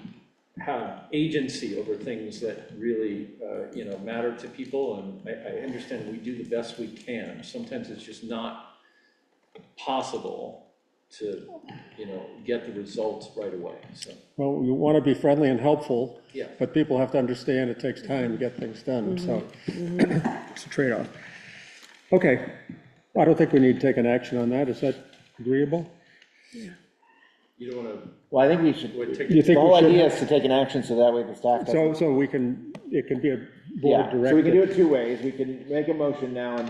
have agency over things that really, matter to people, and I understand we do the best we can. Sometimes it's just not possible to, get the results right away, so, Well, you want to be friendly and helpful, yeah. but people have to understand it takes time to get things done, so it's a trade-off. Okay, I don't think we need to take an action on that. Is that agreeable? You don't wanna, Well, I think we should, take You it, think the we whole should? idea is to take an action so that way the staff doesn't. So we can, it can be a board Yeah, so we can do directed. it two ways. We can make a motion now and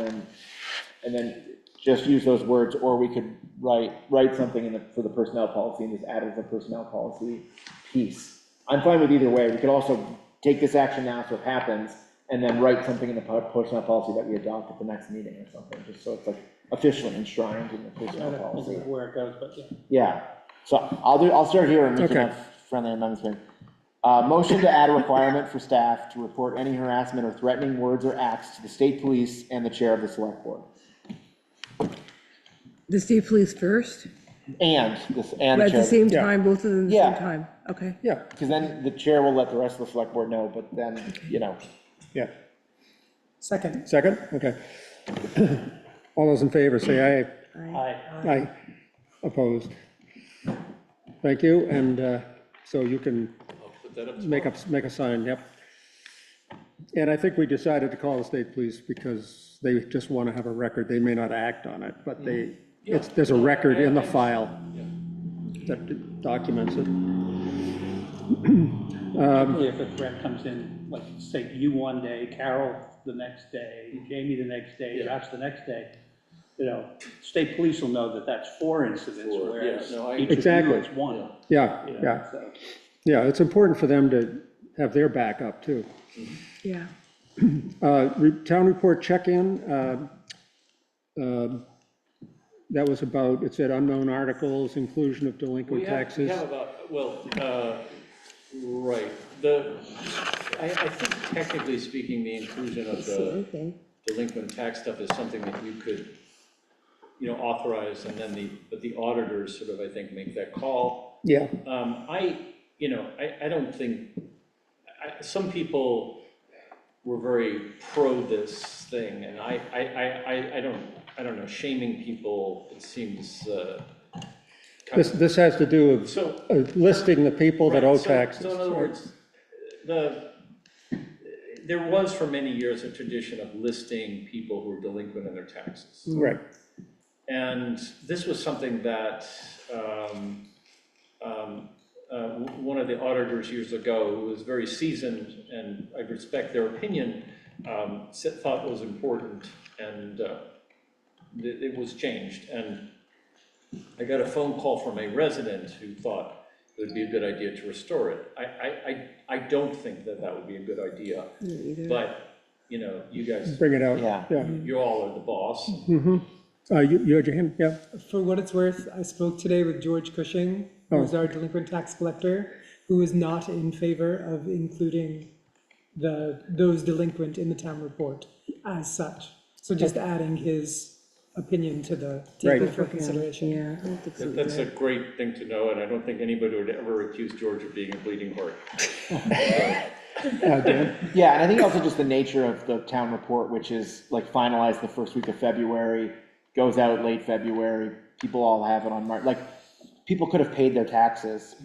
then just use those words, or we could write something for the personnel policy and just add it as a personnel policy piece. I'm fine with either way. We could also take this action now so it happens, and then write something in the personnel policy that we adopt at the next meeting or something, just so it's like officially enshrined in the personnel policy. Where it goes, but yeah. Yeah, so I'll start here and we can Okay. have friendly amendments made. Motion to add a requirement for staff to report any harassment or threatening words or acts to the state police and the chair of the select board. The state police first, And the but at the chair, same Yeah. time, both of them at the Yeah. same time, okay. Yeah, because then the chair will let the rest of the select board know, but then, yeah. Second. Second? Okay. All those in favor, say aye. Aye. Aye. Opposed? Thank you, and so you can I'll put that up. make a sign, yep. And I think we decided to call the state police because they just want to have a record. They may not act on it, but there's a record in the file that documents it. Particularly if a threat comes in, like, say, you one day, Carol the next day, Jamie the next day, Josh the next day, state police will know that that's 4 incidents, Four, whereas yeah, no, I- each of you Exactly. is 1. Yeah, yeah, yeah, it's important for them to have their backup, too. Yeah, Town report check-in, that was about, it said unknown articles, inclusion of delinquent We taxes. have about, right, I think technically speaking, the inclusion of the okay. delinquent tax stuff is something that you could, authorize, and then but the auditors sort of, I think, make that call. Yeah, I don't think, some people were very pro this thing, and I don't know, shaming people, it seems, kind of. this has to do with So, listing the people that owe right, taxes. So in other words, there was for many years a tradition of listing people who were delinquent in their taxes. Right, And this was something that one of the auditors years ago, who was very seasoned, and I respect their opinion, thought was important, and it was changed. And I got a phone call from a resident who thought it would be a good idea to restore it. I don't think that would be a good idea, Me either. but, you guys, bring it out. Yeah. Yeah. you all are the boss. You had your hand, yeah? For what it's worth, I spoke today with George Cushing, who's our delinquent tax collector, who is not in favor of including those delinquent in the town report as such. So just adding his opinion to the table Right. for consideration. Yeah, I don't think so That's a either. great thing to know, and I don't think anybody would ever accuse George of being a bleeding heart. Dan? Yeah, and I think also just the nature of the town report, which is like finalized the first week of February, goes out late February, people all have it on March, like, people could have paid their taxes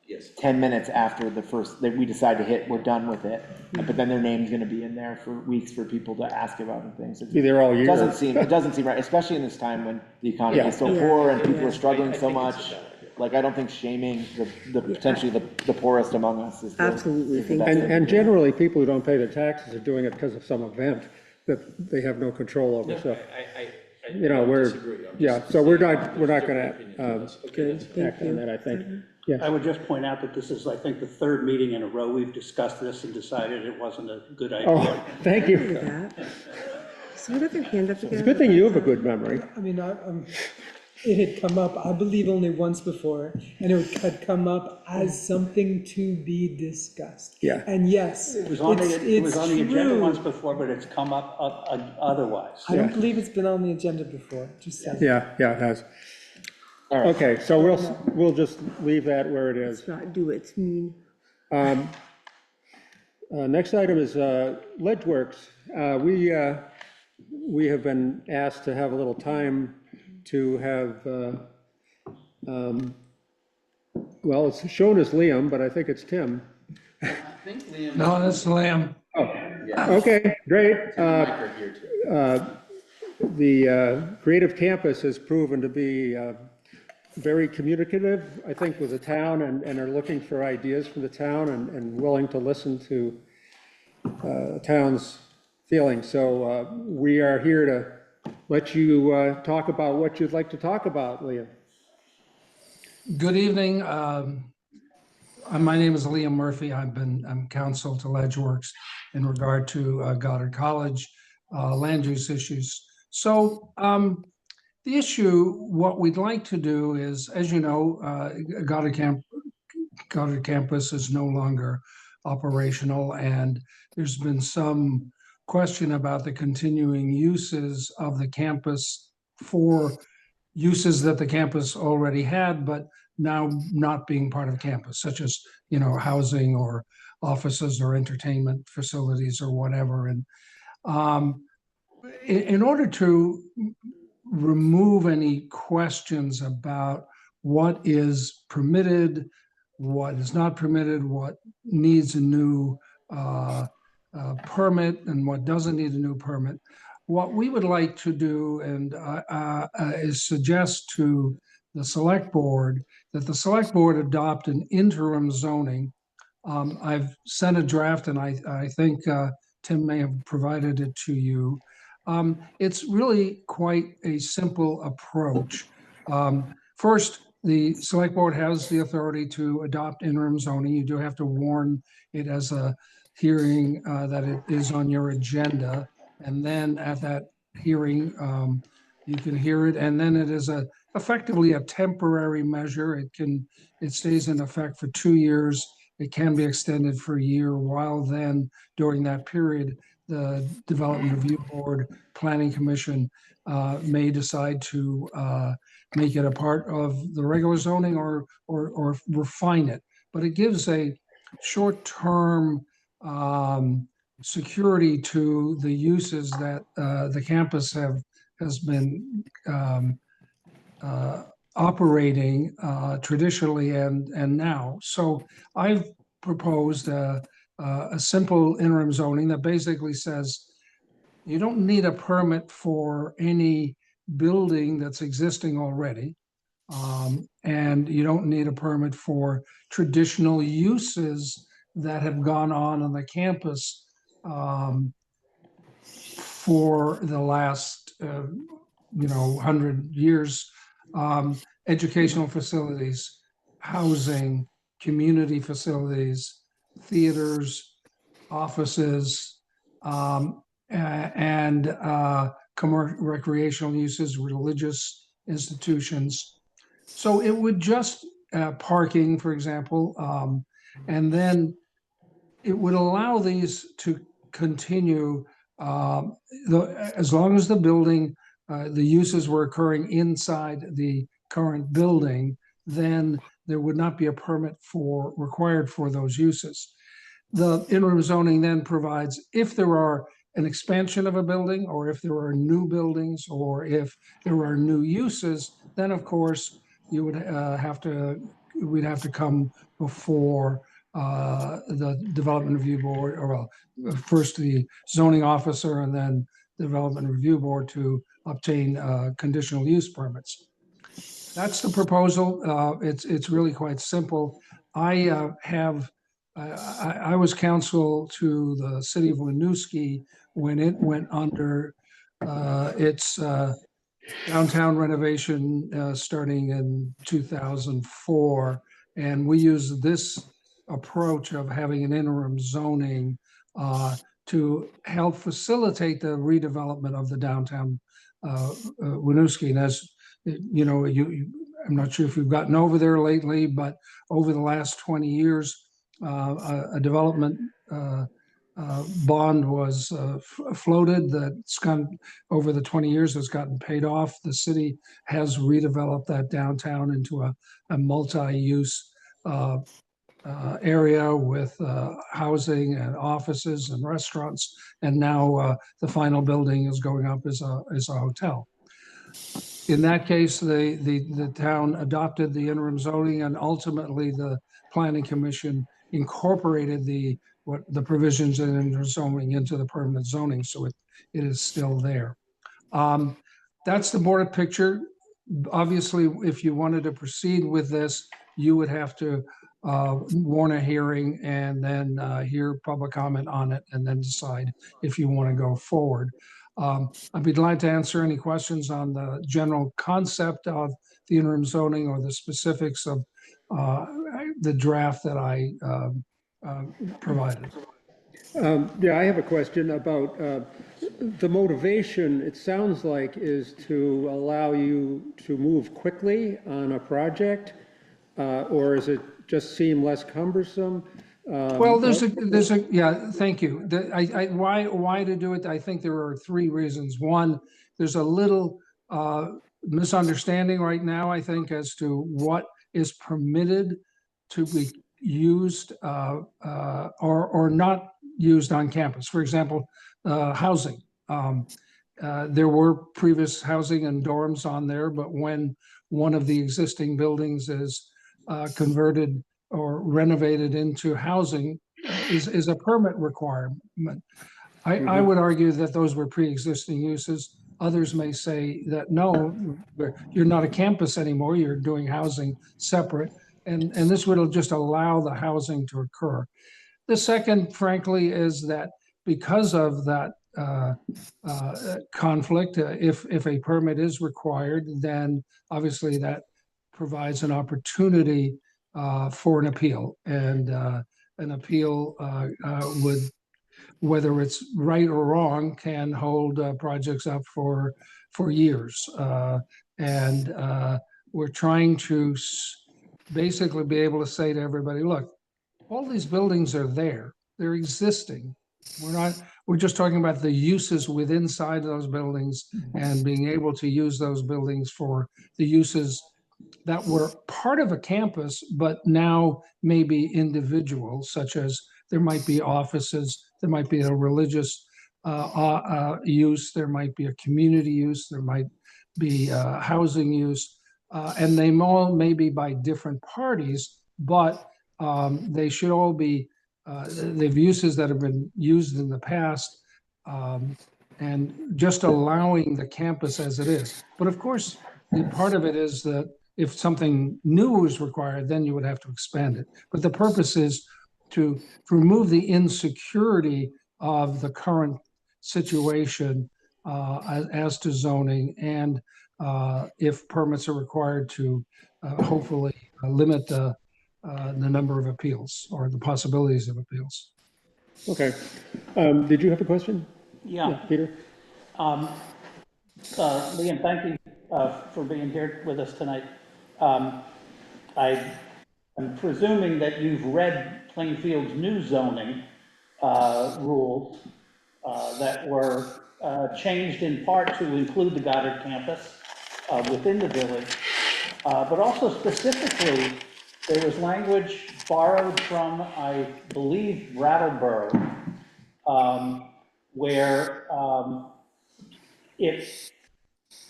Yes. 10 minutes after the first, that we decide to hit, we're done with it, but then their name's gonna be in there for weeks for people to ask about and things. Be there all It year. doesn't seem right, especially in this time when the economy is so Yeah. poor and people Yeah. are struggling I so think it's a much. bad idea. Like, I don't think shaming the potentially the poorest among us is the. Absolutely, is the thank best you. thing to And do. generally, people who don't pay their taxes are doing it because of some event that they have no control over, No, so. I You know, don't we're, disagree. I'm yeah, just so we're saying not there's gonna, different opinions on this. Okay, Good, that's fine. thank act on you. that, I think. I Yes, would just point out that this is, I think, the 3rd meeting in a row we've discussed this and decided it wasn't a good idea. oh, thank Look you. at that. Someone have their hand up again? It's a good thing you have a good memory. I mean, it had come up, I believe, only once before, and it had come up as something to be discussed. Yeah. And yes, It was on it's the agenda true. once before, but it's come up otherwise. I don't Yeah. believe it's been on the agenda before, just saying. Yeah, yeah, it has. All right. Okay, so we'll just leave that where it is. Let's not do it, it's mean. Next item is Ledgeworks. We have been asked to have a little time to have, well, it's shown as Liam, but I think it's Tim. No, that's Lamb. Okay, great. The Creative Campus has proven to be very communicative, I think, with the town and are looking for ideas from the town and willing to listen to the town's feelings. So we are here to let you talk about what you'd like to talk about, Liam. Good evening. My name is Liam Murphy. I'm counsel to Ledgeworks in regard to Goddard College land use issues. So the issue, what we'd like to do is, as you know, Goddard campus is no longer operational, and there's been some question about the continuing uses of the campus for uses that the campus already had, but now not being part of campus, such as, housing or offices or entertainment facilities or whatever. And in order to remove any questions about what is permitted, what is not permitted, what needs a new permit and what doesn't need a new permit, what we would like to do and is suggest to the select board that the select board adopt an interim zoning. I've sent a draft, and I think Tim may have provided it to you. It's really quite a simple approach. First, the select board has the authority to adopt interim zoning. You do have to warn it as a hearing that it is on your agenda. And then at that hearing, you can hear it. And then it is effectively a temporary measure. It stays in effect for 2 years. It can be extended for a year. While then, during that period, the Development Review Board, Planning Commission may decide to make it a part of the regular zoning or refine it. But it gives a short-term security to the uses that the campus has been operating traditionally and now. So I've proposed a simple interim zoning that basically says you don't need a permit for any building that's existing already. And you don't need a permit for traditional uses that have gone on the campus for the last 100 years. Educational facilities, housing, community facilities, theaters, offices, and recreational uses, religious institutions. So it would just parking, for example, and then it would allow these to continue as long as the building, the uses were occurring inside the current building, then there would not be a permit required for those uses. The interim zoning then provides if there are an expansion of a building, or if there are new buildings, or if there are new uses, then of course you would we'd have to come before the Development Review Board, or well, first the zoning officer and then the Development Review Board to obtain conditional use permits. That's the proposal. It's really quite simple. I was counsel to the city of Winooski when it went under its downtown renovation starting in 2004. And we use this approach of having an interim zoning to help facilitate the redevelopment of the downtown Winooski. And as I'm not sure if you've gotten over there lately, but over the last 20 years, a development bond was floated that's gone over the 20 years has gotten paid off. The city has redeveloped that downtown into a multi-use area with housing and offices and restaurants. And now the final building is going up as a hotel. In that case, the town adopted the interim zoning, and ultimately the planning commission incorporated the provisions in interim zoning into the permanent zoning, so it is still there. That's the board picture. Obviously, if you wanted to proceed with this, you would have to warn a hearing and then hear public comment on it and then decide if you want to go forward. I'd be glad to answer any questions on the general concept of the interim zoning or the specifics of the draft that I provided. Yeah, I have a question about the motivation, it sounds like, is to allow you to move quickly on a project, or is it just seem less cumbersome? Well, yeah, thank you. Why to do it? I think there are three reasons. One, there's a little misunderstanding right now, I think, as to what is permitted to be used or not used on campus. For example, housing. There were previous housing and dorms on there, but when one of the existing buildings is converted or renovated into housing is a permit requirement. I would argue that those were pre-existing uses. Others may say that no, you're not a campus anymore, you're doing housing separate. And this would just allow the housing to occur. The second, frankly, is that because of that conflict, if a permit is required, then obviously that provides an opportunity for an appeal, and an appeal would, whether it's right or wrong, can hold projects up for years. And we're trying to basically be able to say to everybody, look, all these buildings are there, they're existing. We're just talking about the uses within inside those buildings and being able to use those buildings for the uses that were part of a campus, but now may be individual, such as there might be offices, there might be a religious use, there might be a community use, there might be housing use, and they all may be by different parties, but they should all be, they've uses that have been used in the past, and just allowing the campus as it is. But of course, the part of it is that if something new is required, then you would have to expand it. But the purpose is to remove the insecurity of the current situation as to zoning, and if permits are required, to hopefully limit the number of appeals or the possibilities of appeals. Okay. Did you have a question? Yeah. Peter? Liam, thank you for being here with us tonight. I am presuming that you've read Plainfield's new zoning rules that were changed in part to include the Goddard campus within the village, but also specifically there was language borrowed from, I believe, Brattleboro, where it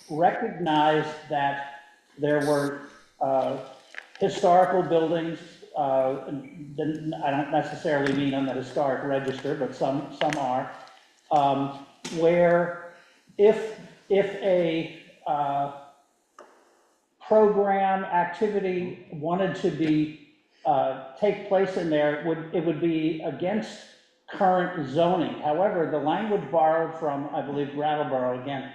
recognized that there were historical buildings, I don't necessarily mean on the historic register, but some are, where if a program activity wanted to be take place in there, it would be against current zoning. However, the language borrowed from, I believe, Brattleboro again,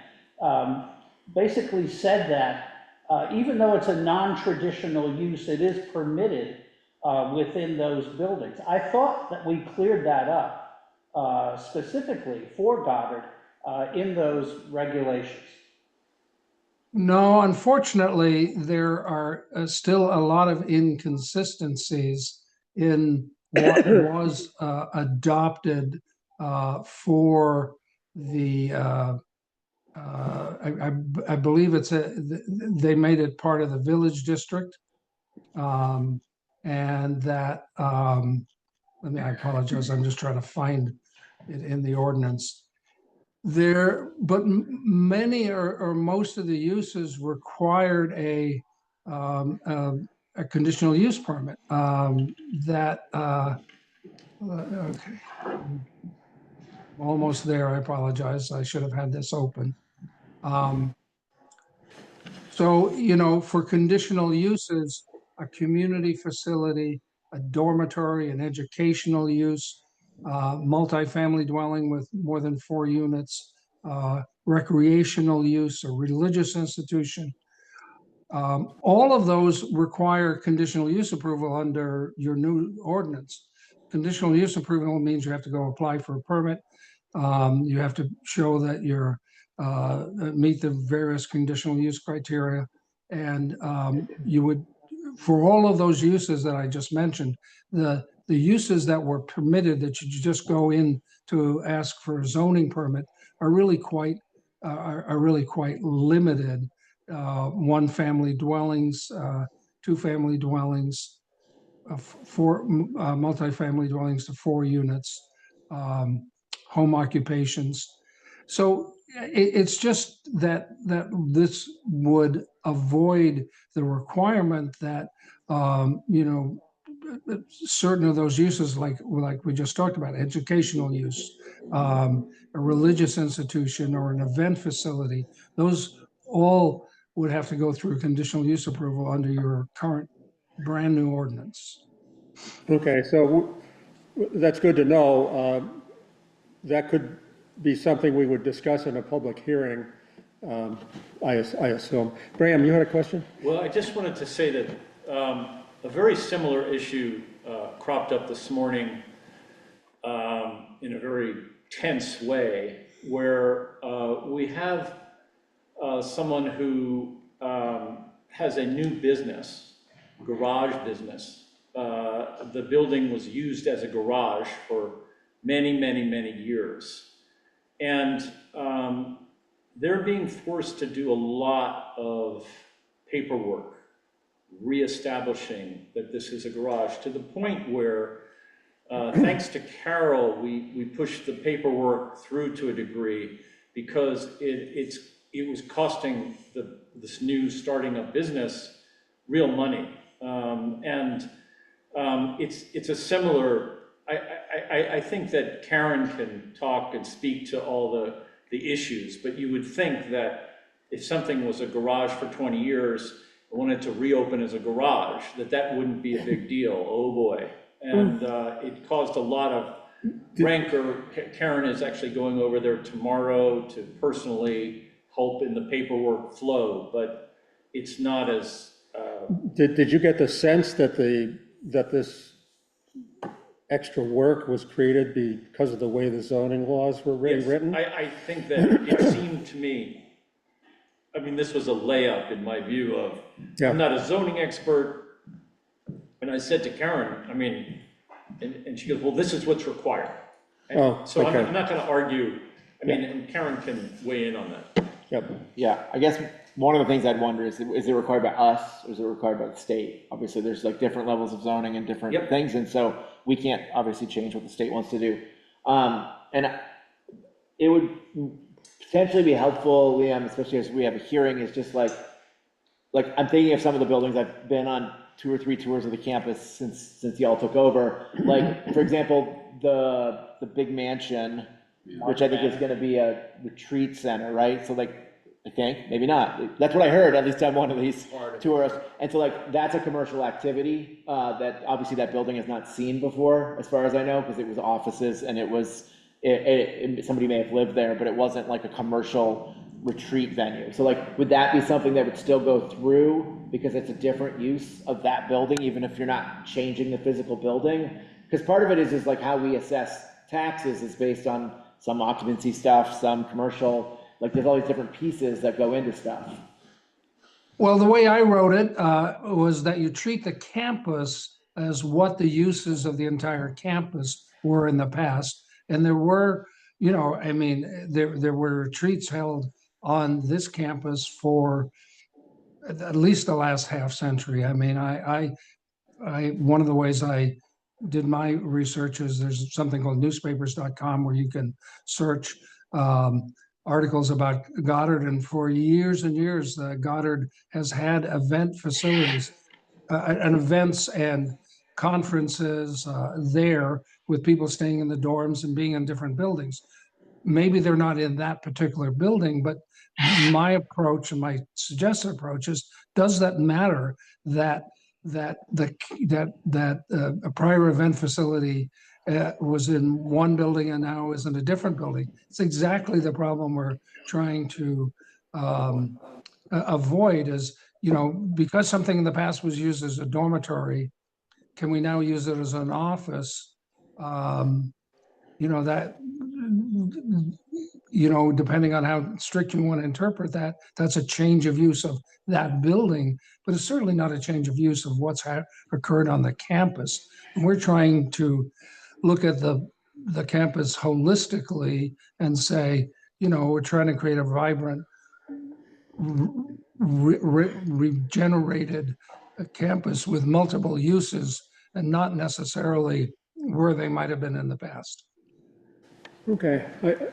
basically said that even though it's a non-traditional use, it is permitted within those buildings. I thought that we cleared that up specifically for Goddard in those regulations. No, unfortunately, there are still a lot of inconsistencies in what was adopted for the, I believe they made it part of the village district. And that, I apologize, I'm just trying to find it in the ordinance. But many or most of the uses required a conditional use permit, okay, almost there, I apologize, I should have had this open. So, for conditional uses, a community facility, a dormitory, an educational use, multifamily dwelling with more than 4 units, recreational use, a religious institution. All of those require conditional use approval under your new ordinance. Conditional use approval means you have to go apply for a permit. You have to show that you're meet the various conditional use criteria. And you would, for all of those uses that I just mentioned, the uses that were permitted that you just go in to ask for a zoning permit are really quite limited. One family dwellings, two family dwellings, four multifamily dwellings to 4 units, home occupations. So it's just that this would avoid the requirement that certain of those uses, like we just talked about, educational use, a religious institution, or an event facility, those all would have to go through conditional use approval under your current brand new ordinance. Okay, so that's good to know. That could be something we would discuss in a public hearing, I assume. Graham, you had a question? Well, I just wanted to say that a very similar issue cropped up this morning in a very tense way, where we have someone who has a new business, garage business. The building was used as a garage for many, many, many years. And they're being forced to do a lot of paperwork, reestablishing that this is a garage, to the point where, thanks to Carol, we pushed the paperwork through to a degree, because it was costing this new starting up business real money. It's a similar, I think that Karen can talk and speak to all the issues, but you would think that if something was a garage for 20 years, wanted to reopen as a garage, that wouldn't be a big deal. Oh boy. And it caused a lot of rancor. Karen is actually going over there tomorrow to personally help in the paperwork flow, but it's not as... Did you get the sense that this extra work was created because of the way the zoning laws were written? I think that it seemed to me, I mean, this was a layup in my view of, I'm not a zoning expert. And I said to Karen, I mean, and she goes, well, this is what's required. And so okay. I'm not going to argue. I mean, and Karen can weigh in on that. Yep. Yeah, I guess one of the things I'd wonder is it required by us or is it required by the state? Obviously, there's like different levels of zoning and different things, and so we can't obviously change what the state wants to do. And it would potentially be helpful, Liam, especially as we have a hearing, is just like I'm thinking of some of the buildings. I've been on 2 or 3 tours of the campus since y'all took over. Like, for example, the big mansion, which I think is going to be a retreat center, right? So like, I think, maybe not. That's what I heard, at least on one of these tours. And so like, that's a commercial activity that obviously that building has not seen before, as far as I know, because it was offices and it was, somebody may have lived there, but it wasn't like a commercial retreat venue. So like, would that be something that would still go through because it's a different use of that building, even if you're not changing the physical building? Because part of it is like how we assess taxes is based on some occupancy stuff, some commercial, like there's all these different pieces that go into stuff. Well, the way I wrote it was that you treat the campus as what the uses of the entire campus were in the past. And there were, I mean, there were retreats held on this campus for at least the last half century. I mean, one of the ways I did my research is there's something called newspapers.com where you can search articles about Goddard. And for years and years, Goddard has had event facilities and events and conferences there with people staying in the dorms and being in different buildings. Maybe they're not in that particular building, but my approach and my suggested approach is, does that matter that a prior event facility was in one building and now is in a different building? It's exactly the problem we're trying to avoid is, because something in the past was used as a dormitory, can we now use it as an office? That, depending on how strict you want to interpret that, that's a change of use of that building, but it's certainly not a change of use of what's occurred on the campus. And we're trying to look at the campus holistically and say, we're trying to create a vibrant, regenerated campus with multiple uses and not necessarily where they might have been in the past. Okay,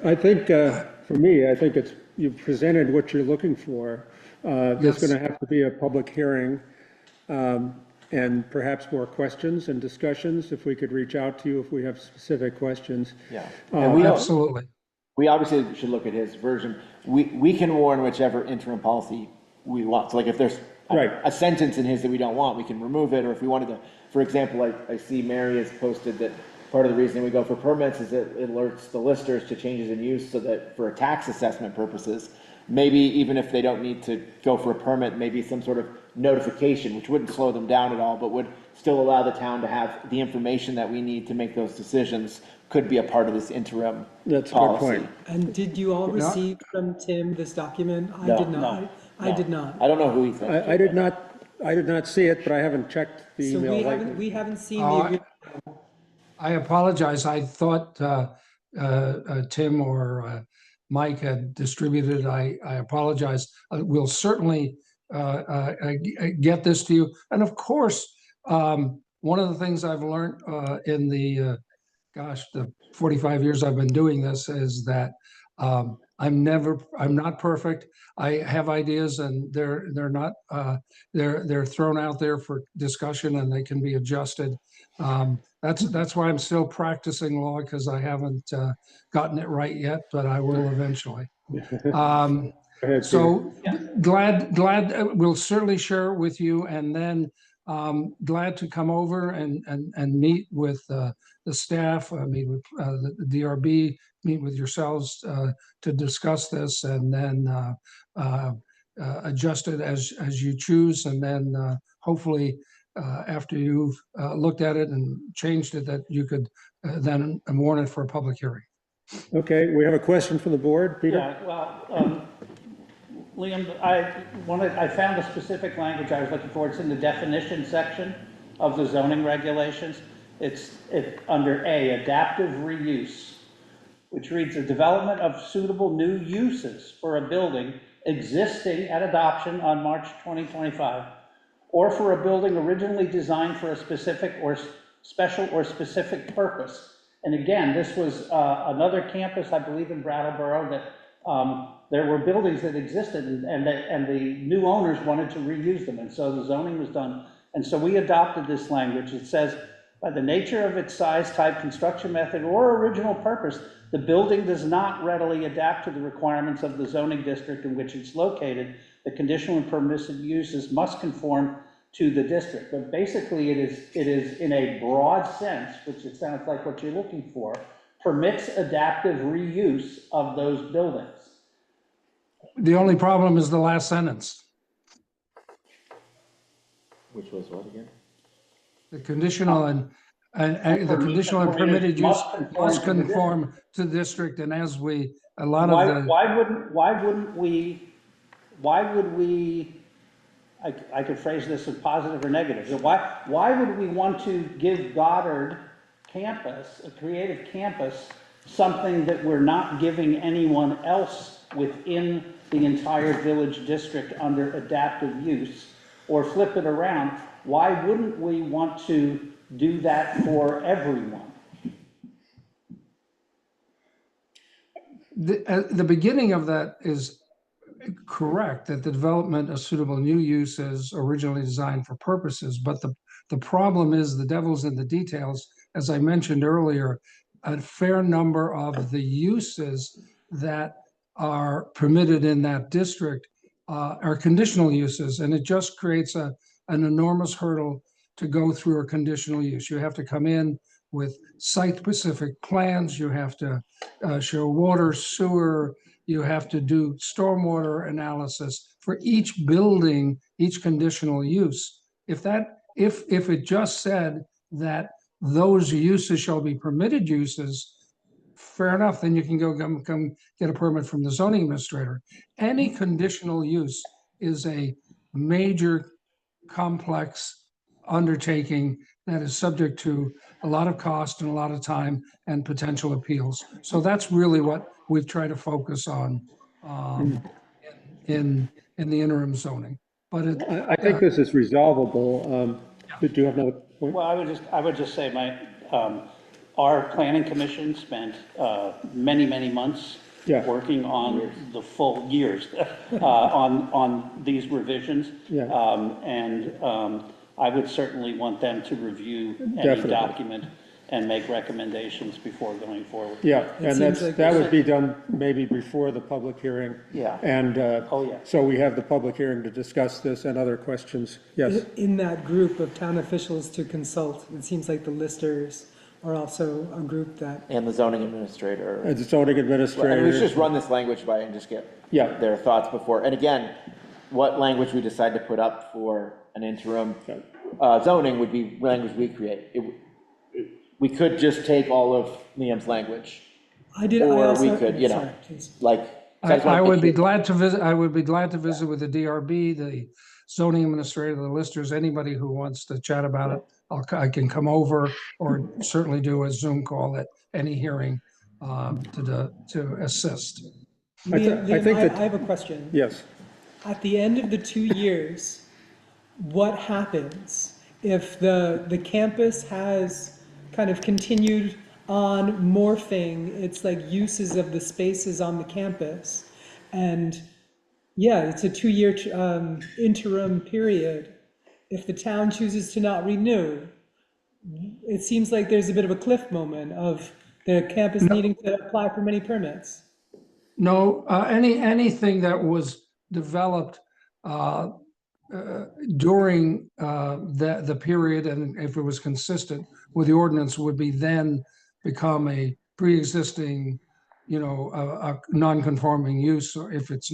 I think, for me, I think you've presented what you're looking for. There's Yes. going to have to be a public hearing, and perhaps more questions and discussions, if we could reach out to you if we have specific questions. Yeah. And Absolutely. we obviously should look at his version. We can warn whichever interim policy we want. So like if there's Right. a sentence in his that we don't want, we can remove it. Or if we wanted to, for example, I see Mary has posted that part of the reason we go for permits is it alerts the listers to changes in use so that for tax assessment purposes, maybe even if they don't need to go for a permit, maybe some sort of notification, which wouldn't slow them down at all, but would still allow the town to have the information that we need to make those decisions, could be a part of this interim That's a good policy. point. And did you all receive from Tim this document? I No, did not. no, I did not. I don't know who he thinks. I did not see it, but I haven't checked the So email lately. we haven't seen Oh, the agreement. I apologize. I thought Tim or Mike had distributed. I apologize. We'll certainly get this to you. And of course, one of the things I've learned in the 45 years I've been doing this is that I'm not perfect. I have ideas and they're not, they're thrown out there for discussion and they can be adjusted. That's why I'm still practicing law, because I haven't gotten it right yet, but I will eventually. Go ahead, Peter. So glad we'll certainly share it with you, and then glad to come over and meet with the staff, meet with the DRB, meet with yourselves to discuss this, and then adjust it as you choose, and then hopefully after you've looked at it and changed it, that you could then warn it for a public hearing. Okay, we have a question from the board, Peter? Yeah, well, Liam, I found a specific language I was looking for. It's in the definition section of the zoning regulations. It's under A, adaptive reuse, which reads: the development of suitable new uses for a building existing at adoption on March 2025, or for a building originally designed for a specific or special or specific purpose. And again, this was another campus, I believe in Brattleboro, that there were buildings that existed and the new owners wanted to reuse them. And so the zoning was done. And so we adopted this language. It says, by the nature of its size, type, construction method, or original purpose, the building does not readily adapt to the requirements of the zoning district in which it's located. The conditional and permissive uses must conform to the district. But basically it is in a broad sense, which it sounds like what you're looking for, permits adaptive reuse of those buildings. The only problem is the last sentence. Which was what again? The conditional and the conditional and permitted use must conform to the district, and as a lot of the. Why would we I could phrase this as positive or negative. So why would we want to give Goddard campus, a creative campus, something that we're not giving anyone else within the entire village district under adaptive use? Or flip it around, why wouldn't we want to do that for everyone? The beginning of that is correct, that the development of suitable new use is originally designed for purposes, but the problem is the devil's in the details. As I mentioned earlier, a fair number of the uses that are permitted in that district are conditional uses, and it just creates an enormous hurdle to go through a conditional use. You have to come in with site-specific plans, you have to show water, sewer, you have to do stormwater analysis for each building, each conditional use. If it just said that those uses shall be permitted uses, fair enough, then you can go come get a permit from the zoning administrator. Any conditional use is a major complex undertaking that is subject to a lot of cost and a lot of time and potential appeals. So that's really what we've tried to focus on in the interim zoning. But I think this is resolvable. Do you have another point? Well, I would just say our planning commission spent many months Yeah. working on the full years on these revisions. Yeah. I would certainly want them to review any Definitely. document and make recommendations before going forward. Yeah, and seems like that would be done maybe before the public hearing. Yeah. And, Oh, yeah. so we have the public hearing to discuss this and other questions. Yes, In that group of town officials to consult, it seems like the listers are also a group that, And the zoning administrator. and the zoning And we should administrator. just run this language by and just get Yeah. their thoughts before. And again, what language we decide to put up for an interim zoning would be language we create. We could just take all of Liam's language, I or also. we could, Sorry, please. like. I would be glad to visit, with the DRB, the zoning administrator, the listers, anybody who wants to chat about it. I can come over or certainly do a Zoom call at any hearing to assist. I thi- I Liam, think I that- have a question. Yes, At the end of the 2 years, what happens if the campus has kind of continued on morphing its like uses of the spaces on the campus? And yeah, it's a 2-year interim period. If the town chooses to not renew, it seems like there's a bit of a cliff moment of the campus needing to apply for many permits. No, anything that was developed during the period, and if it was consistent with the ordinance, would be then become a pre-existing, a non-conforming use, or if it's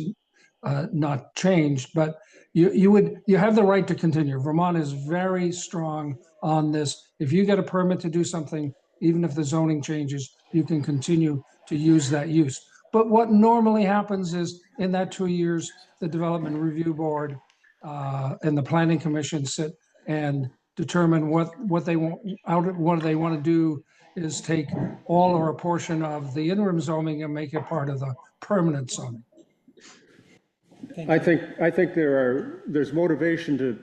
not changed. But you have the right to continue. Vermont is very strong on this. If you get a permit to do something, even if the zoning changes, you can continue to use that use. But what normally happens is in that 2 years, the Development Review Board and the Planning Commission sit and determine what they want. What they want to do is take all or a portion of the interim zoning and make it part of the permanent zoning. I think there's motivation to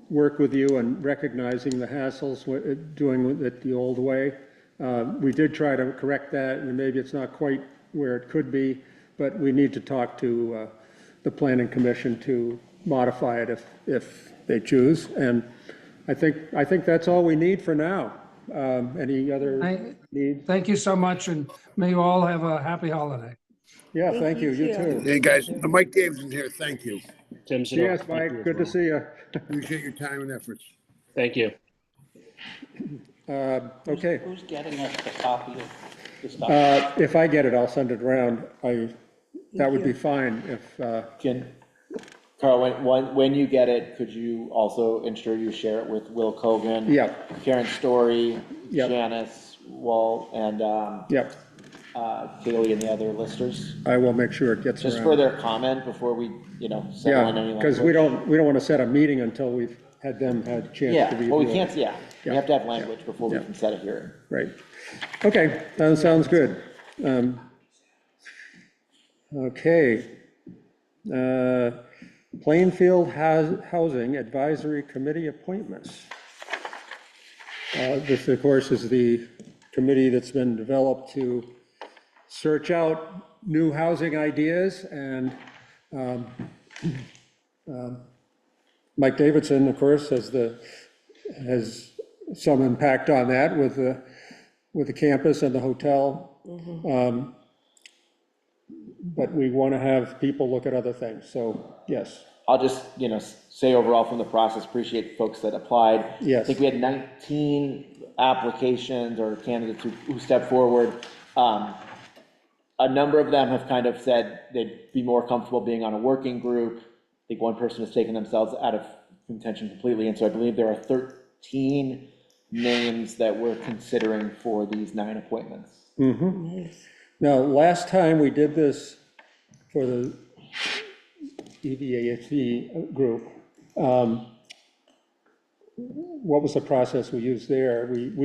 work with you and recognizing the hassles, doing it the old way. We did try to correct that, and maybe it's not quite where it could be, but we need to talk to the planning commission to modify it if they choose. And I think that's all we need for now. Any other needs? Thank you so much, and may you all have a happy holiday. Yeah, thank you, you too. Hey, guys, Mike Davidson here, thank you. Tim Sedell. Yes, Thank you Mike, as good to well. see you. Appreciate your time and efforts. Thank you. Okay, Who's getting us the copy of this document? if I get it, I'll send it around. That would be fine if, Carl, when you get it, could you also ensure you share it with Will Cogan? Yeah. Karen Story, Yep. Janice Wall, and yep, Kaylee and the other listers, I will make sure it gets just around. for their comment before we, settle in any Yeah, language. because we don't want to set a meeting until we've had them had a chance to Yeah, review well, we it. can't, we Yeah. have to have language before we Yeah. can set a hearing. Right. Okay, that sounds good. Okay. Plainfield Housing Advisory Committee appointments. This, of course, is the committee that's been developed to search out new housing ideas, and Mike Davidson, of course, has some impact on that with the campus and the hotel. But we want to have people look at other things, so, yes. I'll just, say overall from the process, appreciate folks that applied. Yes. I think we had 19 applications or candidates who stepped forward. A number of them have kind of said they'd be more comfortable being on a working group. I think one person has taken themselves out of contention completely, and so I believe there are 13 names that we're considering for these 9 appointments. Nice. Now, last time we did this for the EVAHC group, what was the process we used there? Did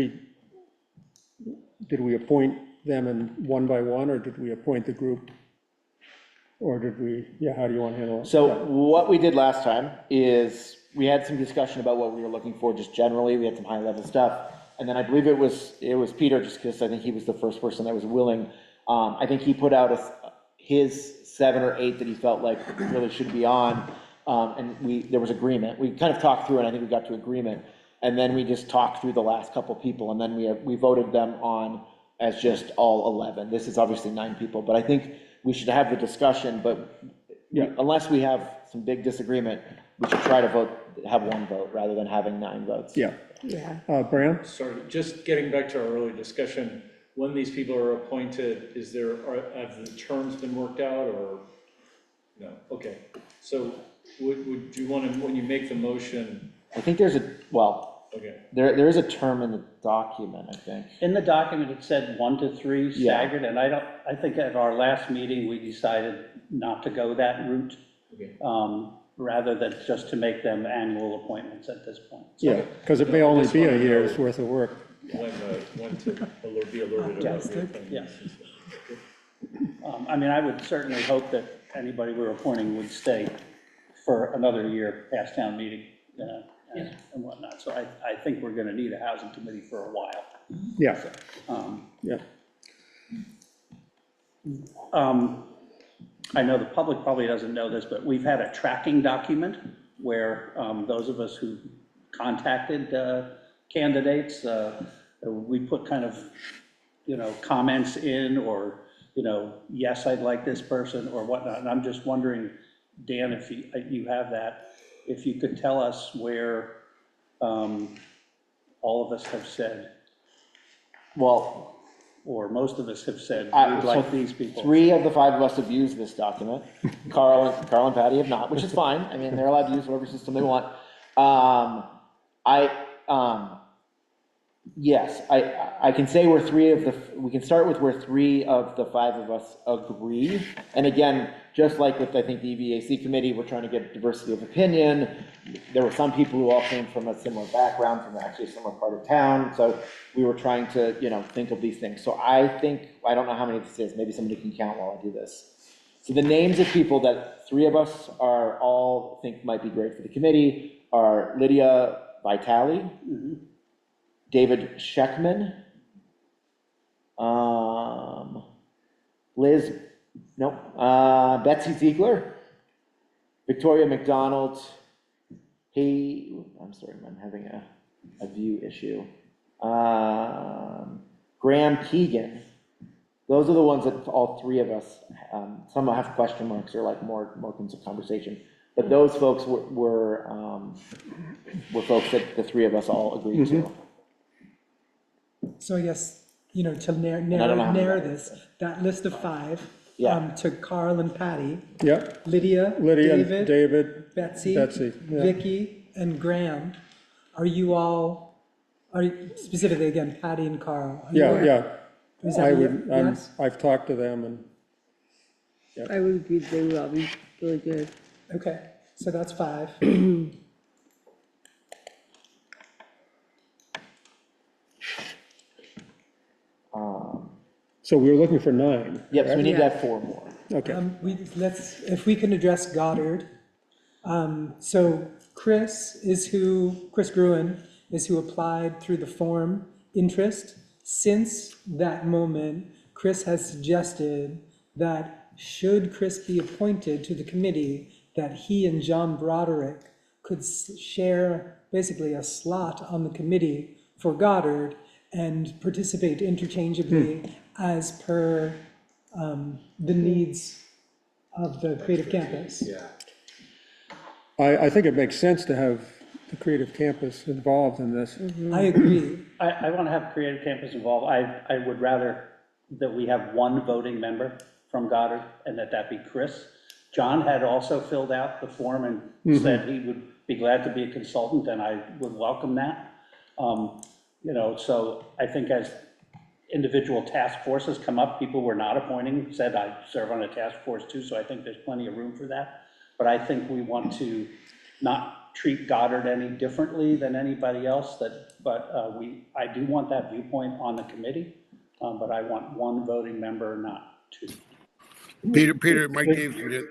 we appoint them in one by one, or did we appoint the group? Or did we, how do you want to handle it? So what we did last time is we had some discussion about what we were looking for just generally. We had some high level stuff. And then I believe it was Peter, just because I think he was the first person that was willing. I think he put out his 7 or 8 that he felt like really should be on. And there was agreement. We kind of talked through it, and I think we got to agreement. And then we just talked through the last couple people, and then we voted them on as just all 11. This is obviously 9 people, but I think we should have the discussion, but unless we have some big disagreement, we should try to have one vote rather than having 9 votes. Yeah. Bram? Sorry, just getting back to our earlier discussion, when these people are appointed, have the terms been worked out, or no? Okay, so would you want to, when you make the motion? I think there's Okay. There is a term in the document, I think. In the document, it said 1 to 3 staggered, and I think at our last meeting, we decided not to go that route. Okay. Rather than just to make them annual appointments at this point. Yeah, because it may only be a year's worth of work. When to be alerted about the Yeah. appointments. I mean, I would certainly hope that anybody we're appointing would stay for another year past town meeting and whatnot. So I think we're gonna need a housing committee for a while. Yeah, So, yeah. I know the public probably doesn't know this, but we've had a tracking document where those of us who contacted candidates, we put kind of, comments in, or, yes, I'd like this person or whatnot. And I'm just wondering, Dan, if you have that, if you could tell us where all of us have said, Well, or most of us have said, we'd so like these people. 3 of the 5 of us have used this document. Carl and Patty have not, which is fine. I mean, they're allowed to use whatever system they want. Yes, I can say we can start with where 3 of the 5 of us agree. And again, just like with, I think, the EVAC committee, we're trying to get diversity of opinion. There were some people who all came from a similar background, from actually a similar part of town. So we were trying to, think of these things. So I don't know how many this is, maybe somebody can count while I do this. So the names of people that 3 of us think might be great for the committee are Lydia Vitale, David Scheckman, Betsy Ziegler, Victoria McDonald, I'm sorry, I'm having a view issue. Graham Keegan. Those are the ones that all 3 of us, some have question marks or like more conversation. But those folks were folks that the 3 of us all agreed to. So I guess, to And I don't know how many narrow that this, is. that list of 5, Yeah. to Carl and Patty, Yeah, Lydia, David, Betsy, yeah. Vicky, and Graham, are you specifically, again, Patty and Carl? are you all- Yeah. Is that I a would, yes? I've talked to them and, I would agree they would all be really good. Okay, so that's 5. so we were looking for 9. Yep, so we correct? need to have 4 more. Okay, If we can address Goddard. So Chris Gruen is who applied through the form interest. Since that moment, Chris has suggested that should Chris be appointed to the committee, that he and John Broderick could share basically a slot on the committee for Goddard and participate interchangeably as per the needs of the Creative Campus. Yeah. I think it makes sense to have the Creative Campus involved in this. I agree. I want to have Creative Campus involved. I would rather that we have one voting member from Goddard and that be Chris. John had also filled out the form and said he would be glad to be a consultant, and I would welcome that. You know, so I think as individual task forces come up, people we're not appointing said I serve on a task force too, so I think there's plenty of room for that. But I think we want to not treat Goddard any differently than anybody else, I do want that viewpoint on the committee, but I want one voting member, not 2. Peter, Mike Davidson did.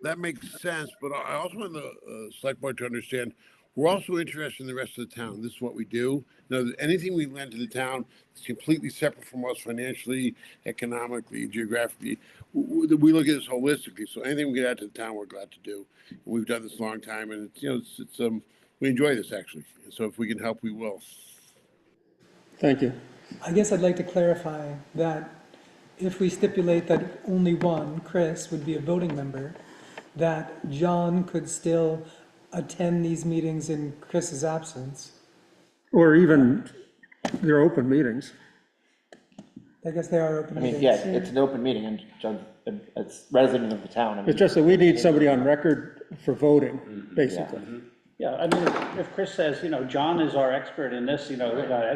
That makes sense, but I also want the select board to understand, we're also interested in the rest of the town. This is what we do. Now, anything we lend to the town is completely separate from us financially, economically, geographically. We look at this holistically, so anything we get out to the town, we're glad to do. And we've done this a long time, and we enjoy this, actually. So if we can help, we will. Thank you. I guess I'd like to clarify that if we stipulate that only one, Chris, would be a voting member, that John could still attend these meetings in Chris's absence. Or even, they're open meetings. I guess they are open I mean, meetings. yeah, it's an open meeting, and John, it's resident of the town. I mean, It's just that we need somebody on record for voting, basically. Yeah, I mean, if Chris says, you know, John is our expert in this, you know,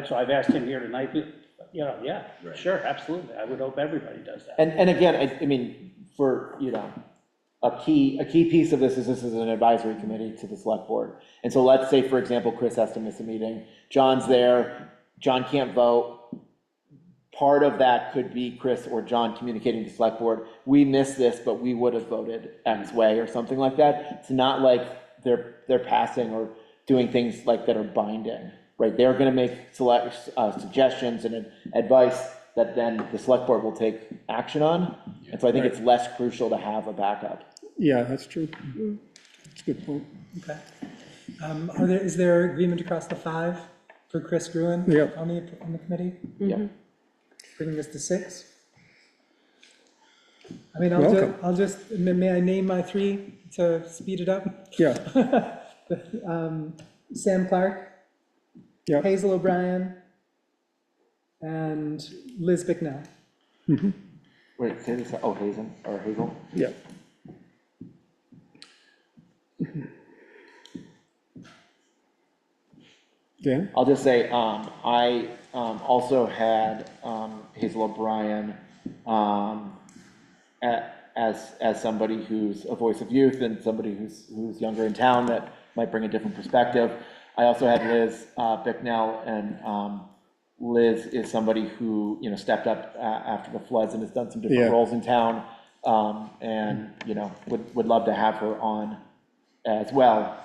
so I've asked him here tonight, you know, yeah, sure, absolutely. I would hope everybody does that. And again, I mean, for, you know, a key piece of this is an advisory committee to the select board. And so let's say, for example, Chris has to miss a meeting, John's there, John can't vote. Part of that could be Chris or John communicating to select board, we missed this, but we would have voted X way or something like that. It's not like they're passing or doing things like that are binding, right? They're gonna make suggestions and advice that then the select board will take action on. And so I think it's less crucial to have a backup. Yeah, that's true. That's a good point. Okay. Is there agreement across the 5 for Chris Gruen Yep. on the committee? Yeah. Bringing this to 6? I mean, Welcome. may I name my 3 to speed it up? Yeah, Sam Clark, yeah. Hazel O'Brien, and Liz Bicknell. Wait, say this, oh, Hazel, or Hazel? Yeah. Dan? I'll just say, I also had Hazel O'Brien as somebody who's a voice of youth and somebody who's younger in town that might bring a different perspective. I also had Liz Bicknell, and Liz is somebody who, you know, stepped up after the floods and has done some different Yeah. roles in town, and, you know, would love to have her on as well.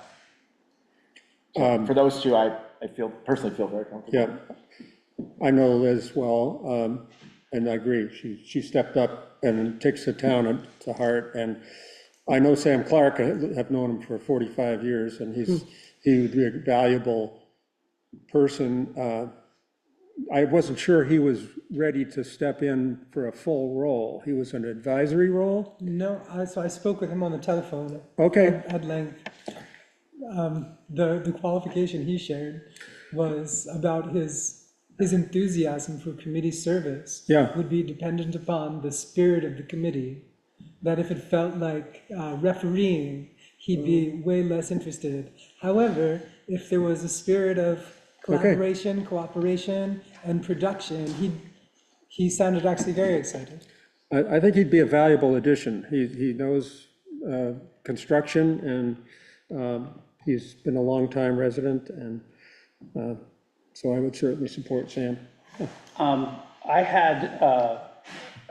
So for those two, I personally feel very comfortable. Yeah, I know Liz well, and I agree. She stepped up and takes the town to heart. And I know Sam Clark, I've known him for 45 years, and he would be a valuable person. I wasn't sure he was ready to step in for a full role. He was an advisory role? No, so I spoke with him on the telephone. Okay. At length. The qualification he shared was about his enthusiasm for committee service. Yeah. Would be dependent upon the spirit of the committee. That if it felt like refereeing, he'd be way less interested. However, if there was a spirit of collaboration, cooperation, and production, he sounded actually very excited. I think he'd be a valuable addition. He knows construction, and he's been a longtime resident, and so I would certainly support Sam. I had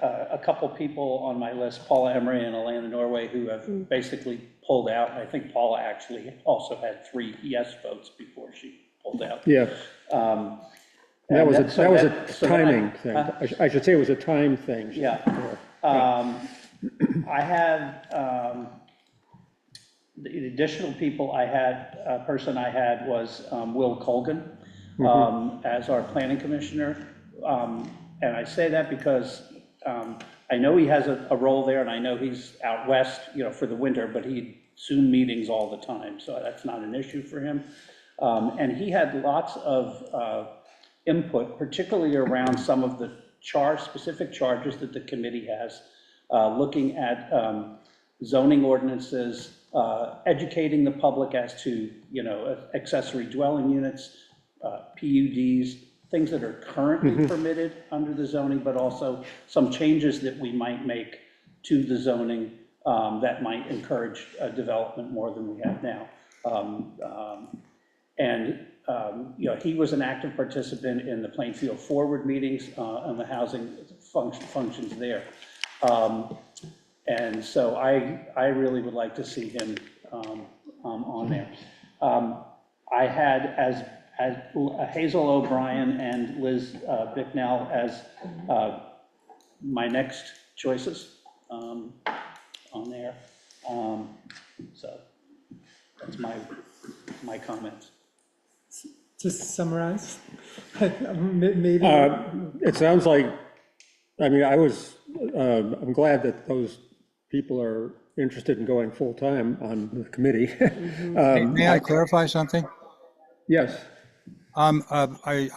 a couple people on my list, Paula Emery and Alana Norway, who have basically pulled out. I think Paula actually also had 3 yes votes before she pulled out. Yeah, that was so a so timing thing. I should say it was a time thing. Yeah. I had, the additional people I had, person I had was Will Colgan as our planning commissioner. And I say that because I know he has a role there, and I know he's out west, for the winter, but he Zoom meetings all the time, so that's not an issue for him. And he had lots of input, particularly around some of the specific charges that the committee has, looking at zoning ordinances, educating the public as to, accessory dwelling units, PUDs, things that are currently permitted under the zoning, but also some changes that we might make to the zoning that might encourage development more than we have now. He was an active participant in the Plainfield Forward meetings on the housing functions there. And so I really would like to see him on there. I had as Hazel O'Brien and Liz Bicknell as my next choices on there. So that's my comments. To summarize, maybe. It sounds like, I'm glad that those people are interested in going full-time on the committee. May I clarify something? Yes. I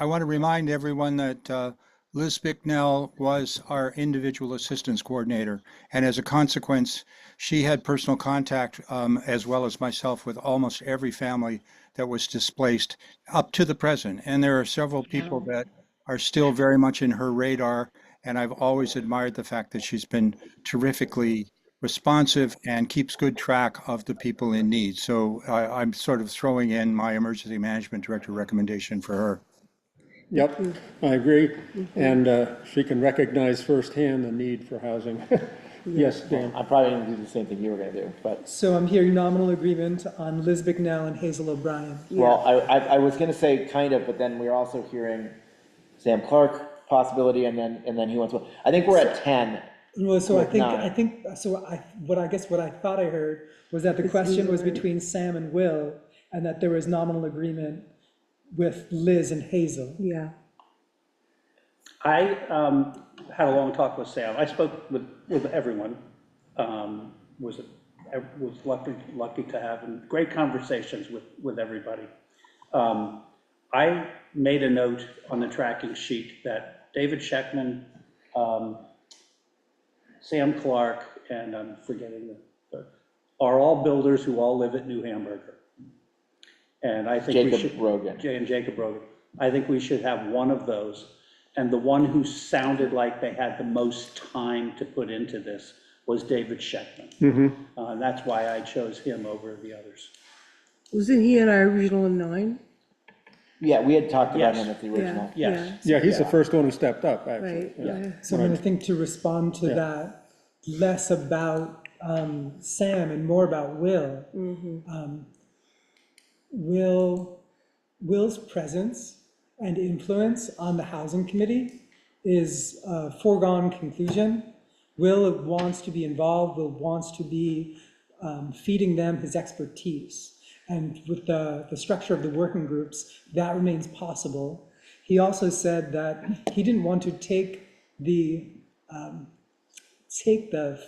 want to remind everyone that Liz Bicknell was our individual assistance coordinator, and as a consequence, she had personal contact, as well as myself, with almost every family that was displaced up to the present. And there are several people that are still very much in her radar, and I've always admired the fact that she's been terrifically responsive and keeps good track of the people in need. So I'm sort of throwing in my emergency management director recommendation for her. Yep, I agree. And she can recognize firsthand the need for housing. Yes, Dan. I'm probably gonna do the same thing you were gonna do, but, So I'm hearing nominal agreement on Liz Bicknell and Hazel O'Brien. well, I was gonna say kind of, but then we're also hearing Sam Clark possibility, and then he wants one. I think we're at 10. Well, so With nine. what I thought I heard was that the question was between Sam and Will, and that there was nominal agreement with Liz and Hazel. Yeah. I had a long talk with Sam. I spoke with everyone. Was lucky to have great conversations with everybody. I made a note on the tracking sheet that David Scheckman, Sam Clark, and I'm forgetting are all builders who all live at New Hamburger. And I think Jacob Rogan. Jacob Rogan. I think we should have one of those. And the one who sounded like they had the most time to put into this was David Scheckman. And that's why I chose him over the others. Wasn't he in our original 9? Yeah, we had talked about Yes. him at the original. Yes. Yeah, he's the first one who stepped up, actually. Right. So I'm going to think to respond to that, less about Sam and more about Will. Will's presence and influence on the housing committee is a foregone conclusion. Will wants to be involved, Will wants to be feeding them his expertise. And with the structure of the working groups, that remains possible. He also said that he didn't want to take the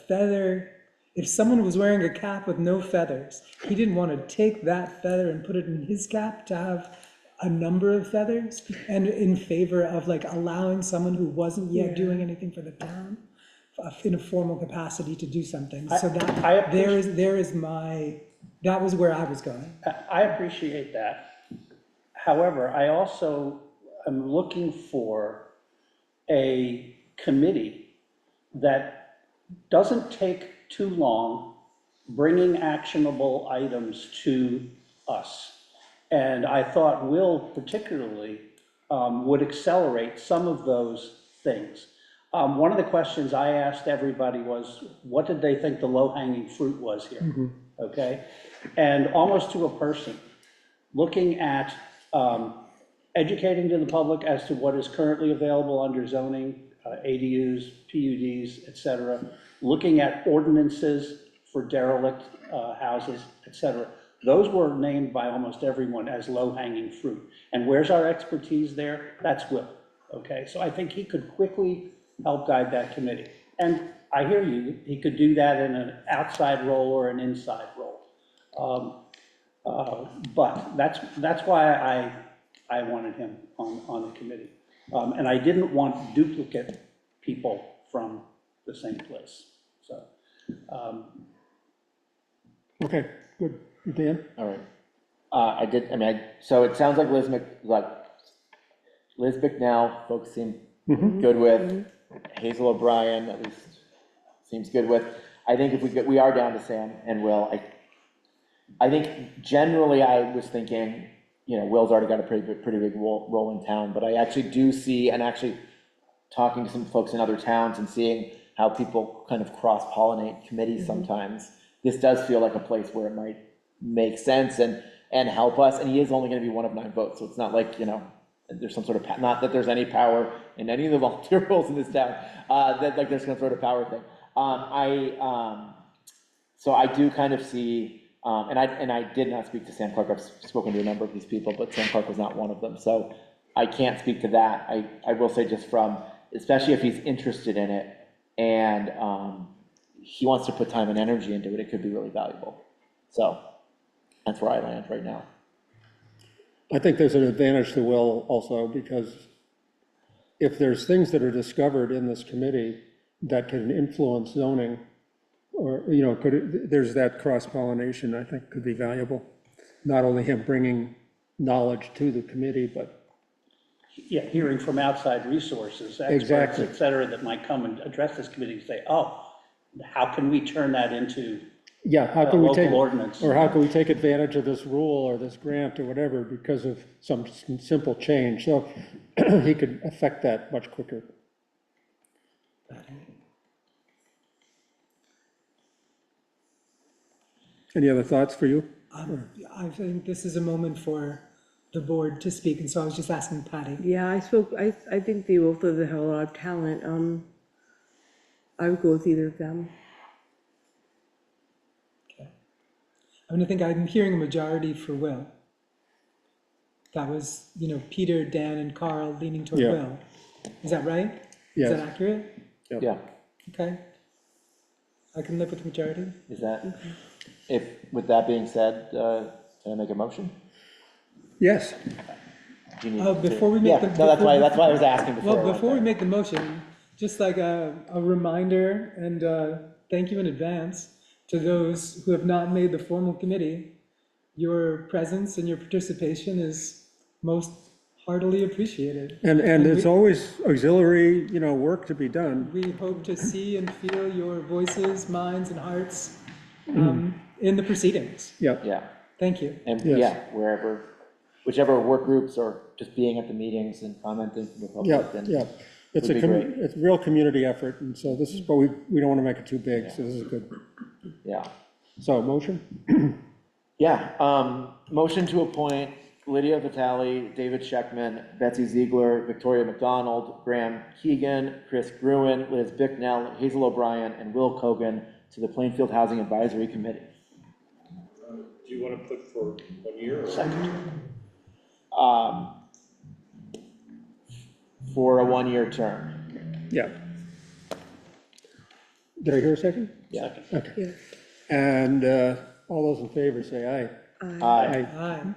feather. If someone was wearing a cap with no feathers, he didn't want to take that feather and put it in his cap to have a number of feathers, and in favor of like allowing someone who wasn't yet doing anything for the town in a formal capacity to do something. So that that was where I was going. I appreciate that. However, I also am looking for a committee that doesn't take too long bringing actionable items to us. And I thought Will particularly would accelerate some of those things. One of the questions I asked everybody was, what did they think the low-hanging fruit was here? Okay? And almost to a person, looking at educating to the public as to what is currently available under zoning, ADUs, PUDs, et cetera, looking at ordinances for derelict houses, et cetera. Those were named by almost everyone as low-hanging fruit. And where's our expertise there? That's Will, okay? So I think he could quickly help guide that committee. And I hear you, he could do that in an outside role or an inside role. But that's why I wanted him on the committee. And I didn't want duplicate people from the same place, so. Okay, good. Dan? All right. So it sounds like Liz Bicknell, folks seem good with. Hazel O'Brien, at least, seems good with. I think if we are down to Sam and Will, I think generally I was thinking, Will's already got a pretty big role in town, but I actually do see, and actually talking to some folks in other towns and seeing how people kind of cross-pollinate committees sometimes, this does feel like a place where it might make sense and help us, and he is only going to be one of 9 votes, so it's not like, there's some sort of, not that there's any power in any of the volunteer roles in this town, that like there's some sort of power thing. So I do kind of see, and I did not speak to Sam Clark. I've spoken to a number of these people, but Sam Clark was not one of them. So I can't speak to that. I will say just from, especially if he's interested in it and he wants to put time and energy into it, it could be really valuable. So that's where I land right now. I think there's an advantage to Will also, because if there's things that are discovered in this committee that can influence zoning, or, there's that cross-pollination, I think could be valuable. Not only him bringing knowledge to the committee, but. Yeah, hearing from outside resources, experts, Exactly. et cetera, that might come and address this committee and say, oh, how can we turn that into how can we take, local ordinance? or how can we take advantage of this rule or this grant or whatever because of some simple change? So he could affect that much quicker. Any other thoughts for you? I think this is a moment for the board to speak, and so I was just asking Patty. Yeah, I think they both have a lot of talent. I would go with either of them. I think I'm hearing a majority for Will. That was, Peter, Dan, and Carl leaning toward Yeah. Will. Is that right? Yes. Is that accurate? Yeah, Okay. I can live with the majority. is that, with that being said, can I make a motion? Yes. Do you need Before to- we make Yeah, the- no, that's before- why I was asking before. Well, I went before we there. make the motion, just like a reminder and thank you in advance to those who have not made the formal committee. Your presence and your participation is most heartily appreciated. And there's always auxiliary, work to be done. We hope to see and feel your voices, minds, and hearts in the proceedings. Yeah. Yeah, Thank you. and Yes. whichever work groups or just being at the meetings and commenting from the public. Yeah. It's would be great. it's a real community effort, and so this is, but we don't want to make it too big, so this is good. Yeah. So, motion? Yeah, motion to appoint Lydia Vitale, David Scheckman, Betsy Ziegler, Victoria McDonald, Graham Keegan, Chris Gruen, Liz Bicknell, Hazel O'Brien, and Will Cogan to the Plainfield Housing Advisory Committee. Do you want to put for 1 year or? Second. For a 1-year term. Yeah. Did I hear a second? Yeah. Okay. Yes. And all those in favor say aye. Aye. Aye.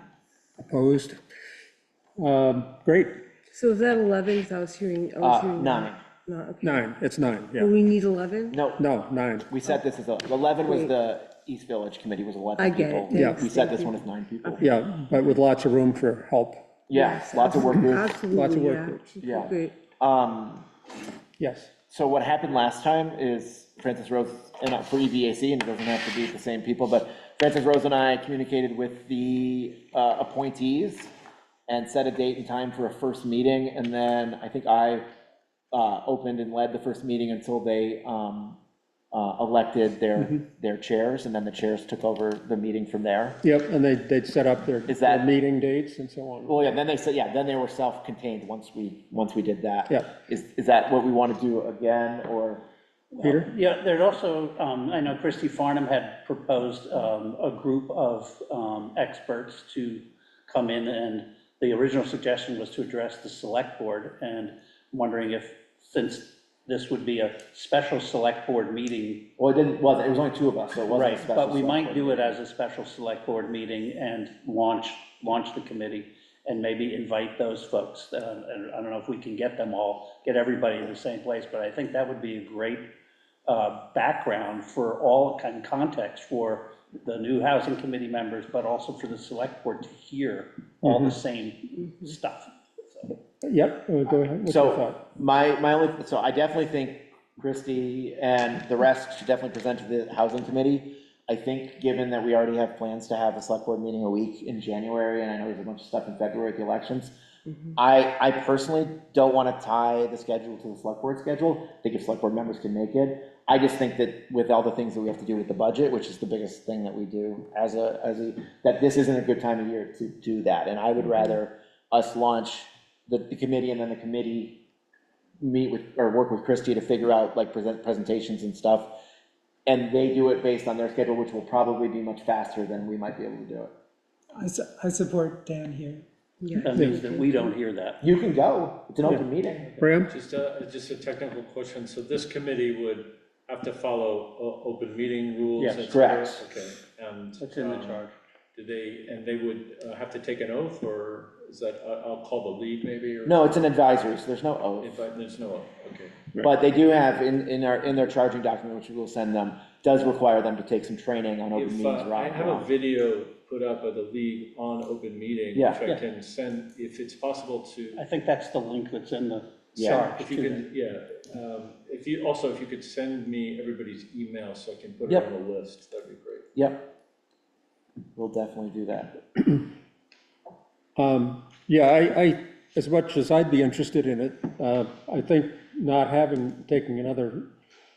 Opposed? Great. So is that 11? Because I was hearing 9. No, okay. 9, it's 9, But yeah. we need 11? No, No, 9. we set this as 11 was the East Village Committee was 11 I get people. it. Yeah. Thanks. We set Thank this you. one as 9 people. Yeah, but with lots of room for help. Yeah, lots of work groups. Absolutely, Lots of work yeah. groups. Yeah. Great. Yes. So what happened last time is Francis Rose, and for EVAC, and it doesn't have to be the same people, but Francis Rose and I communicated with the appointees and set a date and time for a first meeting, and then I think I opened and led the first meeting until they elected their chairs, and then the chairs took over the meeting from there. Yep, and they'd set up their Is that- their meeting dates and so on. Well, yeah, then they said, then they were self-contained once we did that. Yeah. Is that what we want to do again, or? Peter? Yeah, there's also, I know Christy Farnham had proposed a group of experts to come in, and the original suggestion was to address the select board, and I'm wondering if, since this would be a special select board meeting. Well, it wasn't, it was only two of us, so it wasn't a Right, special. but we select might board do it meeting. as a special select board meeting and launch the committee, and maybe invite those folks. And I don't know if we can get them all, get everybody in the same place, but I think that would be a great background for all kind of context for the new housing committee members, but also for the select board to hear all the same stuff. So, Yep, go ahead. What's your So thought? my only, so I definitely think Christie and the rest should definitely present to the housing committee. I think, given that we already have plans to have a select board meeting a week in January, and I know there's a bunch of stuff in February with the elections, I personally don't want to tie the schedule to the select board schedule. I think if select board members can make it. I just think that with all the things that we have to do with the budget, which is the biggest thing that we do that this isn't a good time of year to do that. And I would rather us launch the committee, and then the committee meet with, or work with Christie to figure out like presentations and stuff. And they do it based on their schedule, which will probably be much faster than we might be able to do it. I support Dan here. that means that we don't hear that. You can go, it's an open meeting. Bram? Just a technical question. So this committee would have to follow open meeting rules? Yes, et cetera? correct. Okay, and. That's in the charge. They would have to take an oath, or is that, I'll call the lead maybe, or? No, it's an advisory, so there's no oath. There's no oath, okay. But they do have, in their charging document, which we will send them, does require them to take some training on open If, meetings I around. have a video put up by the league on open meeting, Yeah. which I can send, if it's possible to. I think that's the link that's in the Yeah. charge. If you could, if you could send me everybody's email so I can put it Yep. on the list, that'd be great. Yep. We'll definitely do that. Yeah, I, as much as I'd be interested in it, I think not taking another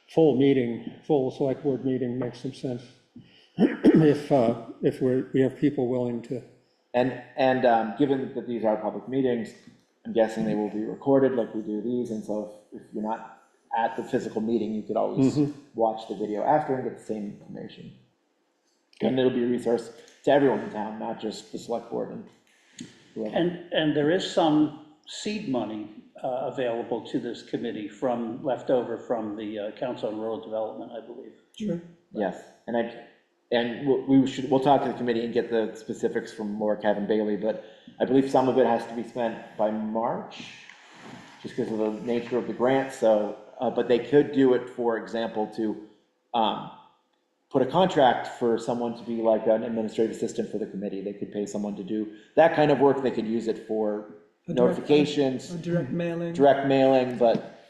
full select board meeting makes some sense. If we have people willing to. And given that these are public meetings, I'm guessing they will be recorded like we do these, and so if you're not at the physical meeting, you could always watch the video after and get the same information. And it'll be a resource to everyone in town, not just the select board and whoever. And there is some seed money available to this committee leftover from the Council on Rural Development, I believe. Sure. Yes, and we'll talk to the committee and get the specifics from Laura Kevin Bailey, but I believe some of it has to be spent by March, just because of the nature of the grant, so, but they could do it, for example, to put a contract for someone to be like an administrative assistant for the committee. They could pay someone to do that kind of work. They could use it for notifications, Direct mailing. but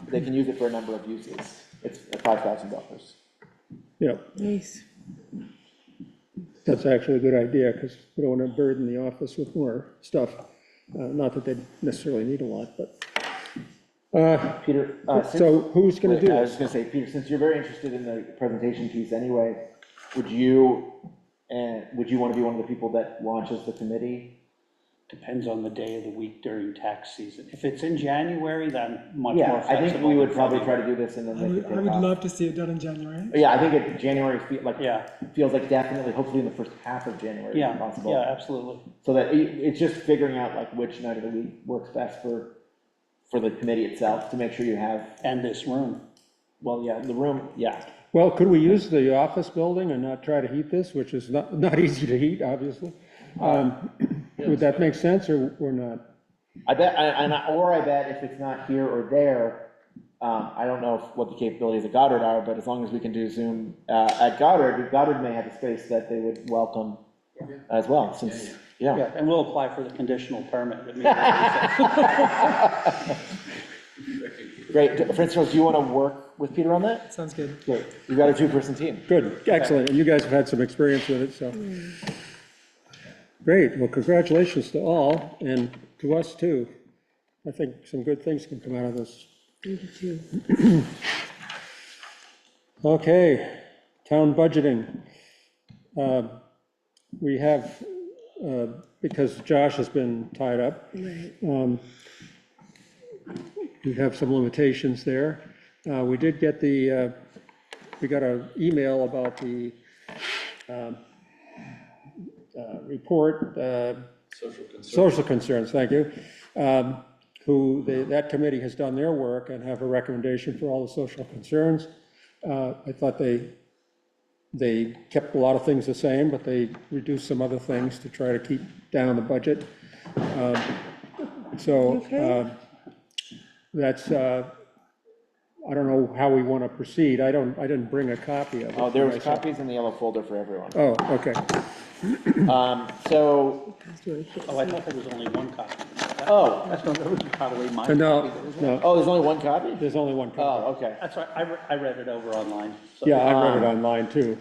they can use it for a number of uses. It's $5,000. Yeah, Nice. that's actually a good idea, because we don't want to burden the office with more stuff. Not that they necessarily need a lot, but. Peter, So who's going to do I was this? gonna say, Peter, since you're very interested in the presentation piece anyway, would you want to be one of the people that launches the committee? Depends on the day of the week during tax season. If it's in January, then much more Yeah, I flexible. think we would probably try to do this and then I they would, could I take would off. love to see it done in January. Yeah, I think January Yeah. feels like definitely, hopefully in the first half of January, if Yeah, possible. yeah, absolutely. So that it's just figuring out like which night of the week works best for the committee itself, to make sure you have, And this room. well, yeah, the room, yeah. Well, could we use the office building and not try to heat this, which is not easy to heat, obviously? Would that make sense, or not? I bet if it's not here or there, I don't know what the capabilities of Goddard are, but as long as we can do Zoom at Goddard may have a space that they would welcome as well, since, Yeah, and we'll apply for the conditional permit. Great. Francisco, do you want to work with Peter on that? Sounds good. Great. You got a two-person team. Good, excellent, and you guys have had some experience with it, so. Great, well, congratulations to all, and to us too. I think some good things can come out of this. Thank you too. Okay, town budgeting. We have, because Josh has been tied up, Right. we have some limitations there. We did get we got an email about the report, social concerns, thank you, that committee has done their work and have a recommendation for all the social concerns. I thought they kept a lot of things the same, but they reduced some other things to try to keep down the budget. That's, I don't know how we want to proceed. I didn't bring a copy of it. Oh, there was copies in the yellow folder for everyone. Oh, okay. So, Oh, I thought there was only one copy. oh, That's not, that was probably my No, copy. no, oh, there's only one copy? there's only one copy. Oh, okay. That's right, I read it over online. So- Yeah, I read it online too.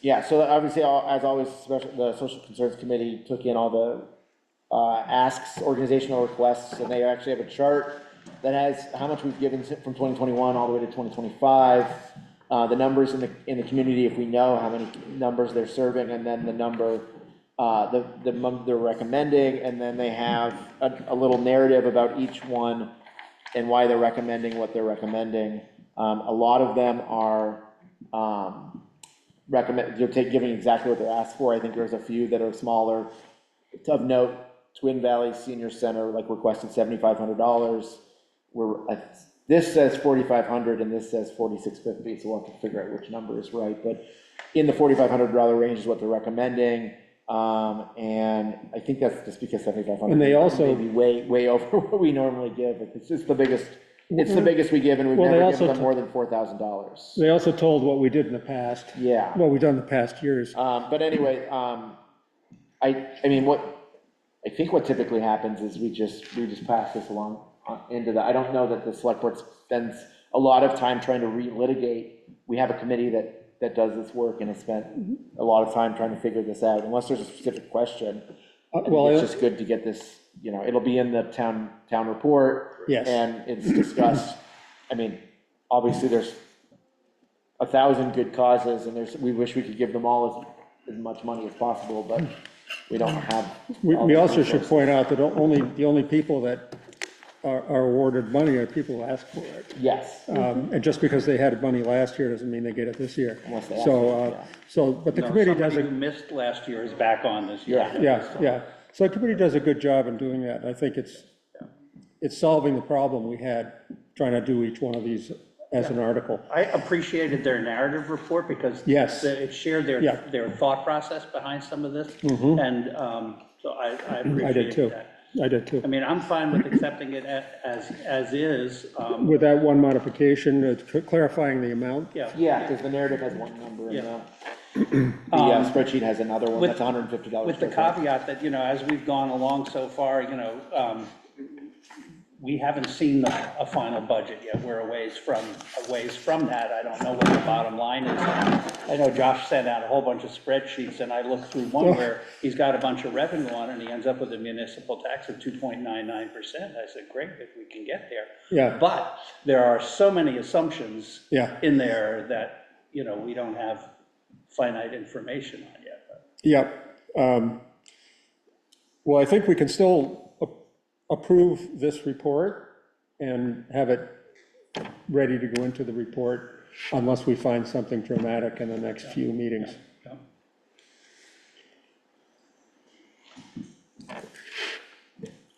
Yeah, so obviously, as always, the Social Concerns Committee took in all the asks, organizational requests, and they actually have a chart that has how much we've given from 2021 all the way to 2025, the numbers in the community, if we know how many numbers they're serving, and then the number they're recommending, and then they have a little narrative about each one and why they're recommending what they're recommending. A lot of them are giving exactly what they're asked for. I think there's a few that are smaller. Of note, Twin Valley Senior Center requested $7,500. This says 4,500 and this says 4,650, so we'll have to figure out which number is right. But in the $4,500 range is what they're recommending, and I think that's just because 7,500. And they also maybe way over what we normally give. It's just the biggest. It's the biggest we give, and we've Well, they never also given them more than $4,000. They also told what we did in the past. Yeah. What we've done in the past years. But anyway, I mean, I think what typically happens is we just pass this along into the, I don't know that the select board spends a lot of time trying to relitigate. We have a committee that does this work and has spent a lot of time trying to figure this out, unless there's a specific question. Well, It's just good to get this, it'll be in the town report. Yes. And it's discussed. I mean, obviously there's 1,000 good causes, and we wish we could give them all as much money as possible, but we don't have. We also should point out that the only people that are awarded money are people who ask for it. Yes. And just because they had money last year doesn't mean they get it this year. Unless they ask for it, yeah. But the No, committee does somebody who missed last year is back on this year. yeah. So the committee does a good job in doing that. I think it's solving the problem we had trying to do each one of these as an article. I appreciated their narrative report because Yes. it shared Yeah. their thought process behind some of this, and so I I did appreciated too. that. I did too. I mean, I'm fine with accepting it as is. With that one modification, clarifying the amount. Yeah. Yeah, because the narrative has one number, and Yeah. the spreadsheet has another one, with- that's $150. With the caveat that, as we've gone along so far, we haven't seen a final budget yet. We're a ways from that. I don't know what the bottom line is. I know Josh sent out a whole bunch of spreadsheets, and I looked through one where he's got a bunch of revenue on it, and he ends up with a municipal tax of 2.99%. I said, great, if we can get there. Yeah. But there are so many assumptions Yeah. in there that, we don't have finite information on yet. Yep. Well, I think we can still approve this report and have it ready to go into the report unless we find something dramatic in the next few meetings.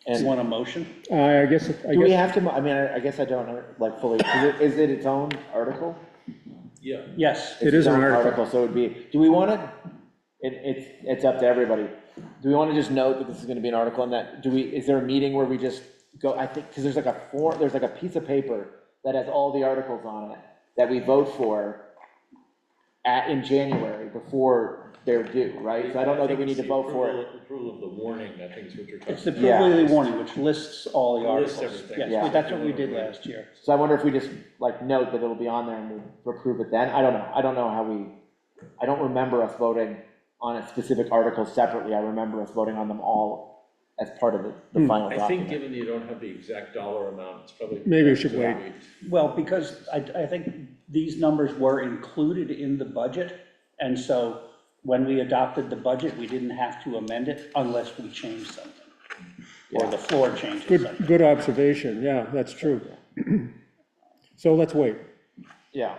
And want a motion? I guess. Do we have to, I guess I don't know, fully, is it its own article? Yeah. Yes. It is Its an own article. So it would be, do we want to, it's up to everybody. Do we want to just note that this is going to be an article, and that, is there a meeting where we just go, I think, because there's a piece of paper that has all the articles on it that we vote for in January before they're due, right? So I don't know that we need to vote for it. Approval of the warning, I think is what you're talking It's the about. Yeah. approval of the warning, which lists all the Lists articles. everything. Yes, Yeah. that's what we did last year. So I wonder if we just like note that it'll be on there and we'll approve it then. I don't know. I don't know how I don't remember us voting on a specific article separately. I remember us voting on them all as part of the final I think document. given you don't have the exact dollar amount, it's probably. Maybe we should best to wait. Well, because I think these numbers were included in the budget, and so when we adopted the budget, we didn't have to amend it unless we changed something. Or the floor changes something. Good observation, yeah, that's true. So let's wait. Yeah,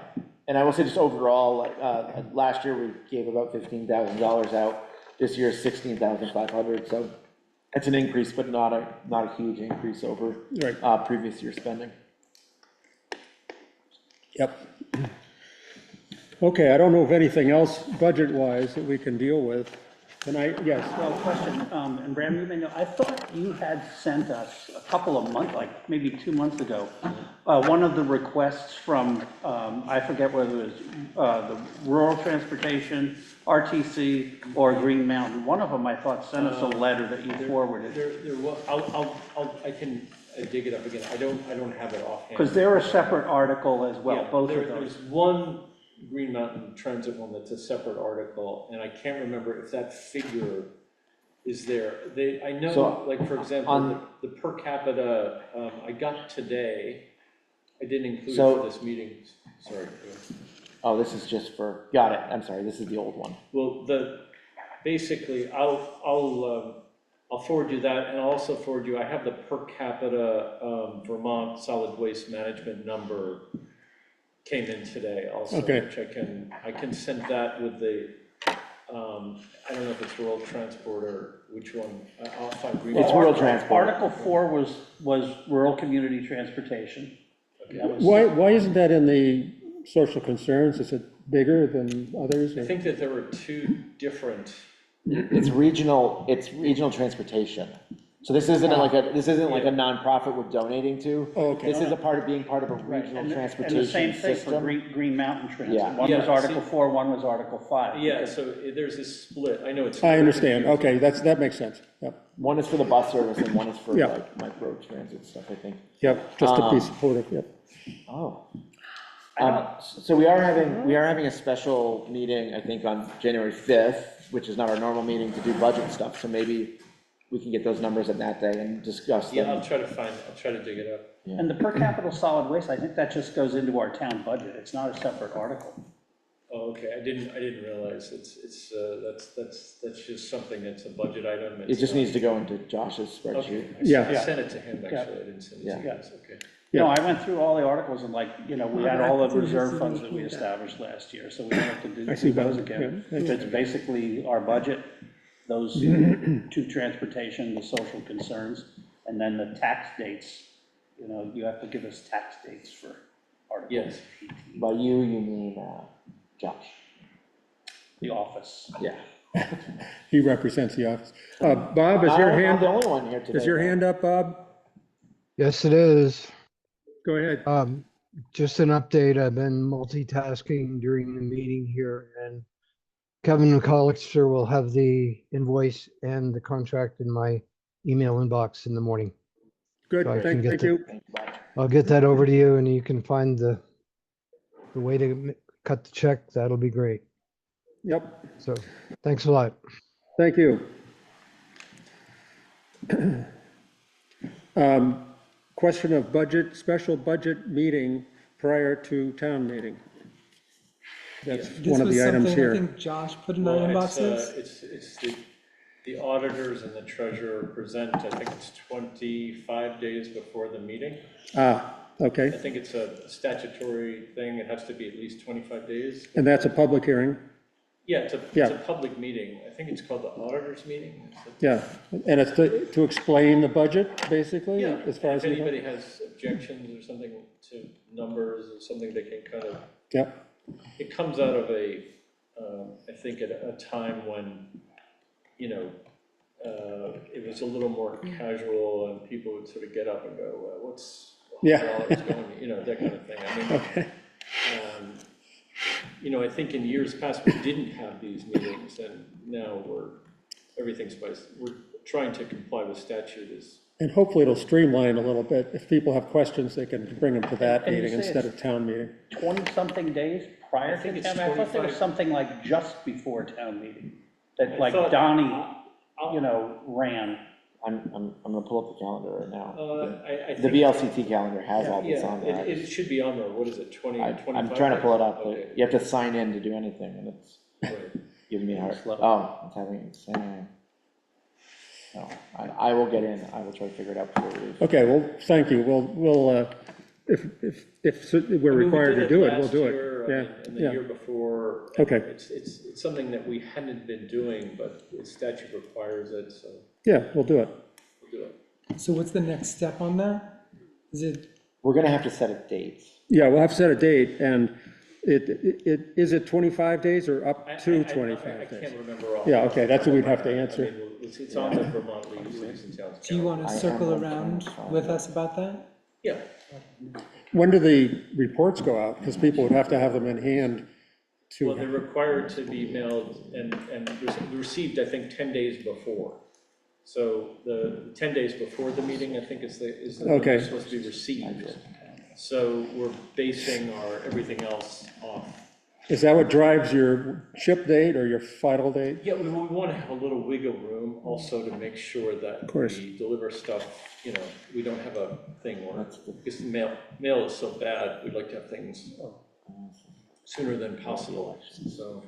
and I will say just overall, last year we gave about $15,000 out. This year is 16,500, so it's an increase, but not a huge increase over Right. previous year spending. Yep. Okay, I don't know of anything else budget-wise that we can deal with. And yes, Well, question, and Bram, you may know, I thought you had sent us a couple of months, like maybe 2 months ago, one of the requests from, I forget whether it was the Rural Transportation, RTC, or Green Mountain. One of them, I thought, sent us a letter that you forwarded. There was, I can dig it up again. I don't have it offhand. Because they're a separate article as well, Yeah, both of There's those. one Green Mountain Transit one that's a separate article, and I can't remember if that figure is there. I know, So, like, for example, the per capita, I got today, I didn't include it So- for this meeting, sorry. go ahead. Oh, this is just for, got it, I'm sorry, this is the old one. Well, basically, I'll forward you that, and I'll also forward you, I have the per capita Vermont solid waste management number came in today also, Okay. which I can send that with the, I don't know if it's rural transport or which one, I'll find. Green It's Mountain. rural transport. Article 4 was rural community transportation. That was- why isn't that in the social concerns? Is it bigger than others? I or- think that there were two different, It's regional transportation. So this isn't like a nonprofit we're donating to. Oh, okay. This is being part of a Right, regional and the transportation same thing for system. Green Mountain Transit. Yeah. One Yeah, was Article see- 4, one was Article 5. yeah, so there's this split, I know it's. I understand, confusing. okay, that makes sense, yep, One is for the bus service and one is for Yeah. like micro transit stuff, I think. yep, just to be supportive, yep. Oh. So we are having a special meeting, I think, on January 5th, which is not our normal meeting to do budget stuff, so maybe we can get those numbers on that day and discuss Yeah, them. I'll try to dig it up. And the per capita solid waste, I think that just goes into our town budget. It's not a separate article. Oh, okay, I didn't realize that's just something that's a budget item. It just needs to go into Josh's Okay, spreadsheet. Yeah. I sent it to him, actually, I didn't send it to you Yeah. guys, okay. Yeah. No, I went through all the articles and we had all the reserve funds that we established last year, so we don't have to do I see those that, again. yeah. It's basically our budget, those two transportation, the social concerns, and then the tax dates. You have to give us tax dates for articles. Yes. By you mean, Josh. The office. Yeah. He represents the office. Bob, is your I'm hand, the only one here today. is your hand up, Bob? Yes, it is. Go ahead. Just an update. I've been multitasking during the meeting here, and Kevin McCollister will have the invoice and the contract in my email inbox in the morning. Good, So I can thank get you. Thank you, Bob. I'll get that over to you, and you can find the way to cut the check. That'll be great. Yep, So thanks a lot. thank you. Question of budget, special budget meeting prior to town meeting. That's This one of was the items something I here. think Josh put in our Well, inboxes. it's the auditors and the treasurer present, I think it's 25 days before the meeting. Ah, I okay, think it's a statutory thing, it has to be at least 25 days. and that's a public hearing? Yeah, it's Yeah. a public meeting, I think it's called the auditors meeting. Yeah, and it's to explain the budget, basically, Yeah, as far as if you know? anybody has objections or something to numbers or something, they can kind of, Yeah, it comes out of I think at a time when, it was a little more casual and people would sort of get up and go, what's Yeah. $100 going, that kind of thing. I mean, okay, I think in years past, we didn't have these meetings, and now everything's we're trying to comply with statute is. And hopefully it'll streamline a little bit. If people have questions, they can bring them to that And you meeting say instead it's of town meeting. 20-something days prior I think to it's town, I thought there was 25. something like just before town meeting, that I like thought- Donnie, I'll- ran. I'm gonna pull up the calendar right now. I The think- BLCT calendar has all this Yeah, on there. it should be on there, what is it, 20, 25? I'm trying to pull it up, Okay, but you have to sign in to do anything, and it's right. giving me a hard, Slow. oh, it's having the same. No, I will get in, I will try to figure it out before we leave. Okay, well, thank you. We'll, if we're I mean, we required did to do it, we'll last do year, it. I Yeah, mean, and the yeah. year before. and Okay. It's something that we hadn't been doing, but the statute requires it, so Yeah, we'll do it. we'll do it. So what's the next step on that? Is it, We're gonna have to set a date. Yeah, we'll have to set a date, and is it 25 days or up I to 25 I days? can't remember off. Yeah, the okay, top that's of what we'd my have to head. I answer. mean, it's on the Vermont League of Cities and Towns. do you want to I circle am around fine. with us about that? Yeah, When do the reports go out? Because people would have to have them in hand well, they're to, required to be mailed and received, I think, 10 days before. So the 10 days before the meeting, I think is when Okay. they're supposed to be received. So we're basing everything else off. is that what drives your ship date or your final date? Yeah, we want to have a little wiggle room also to make sure that course. we deliver stuff, we don't have a thing where, because mail is so bad, we'd like to have things sooner than possible, so.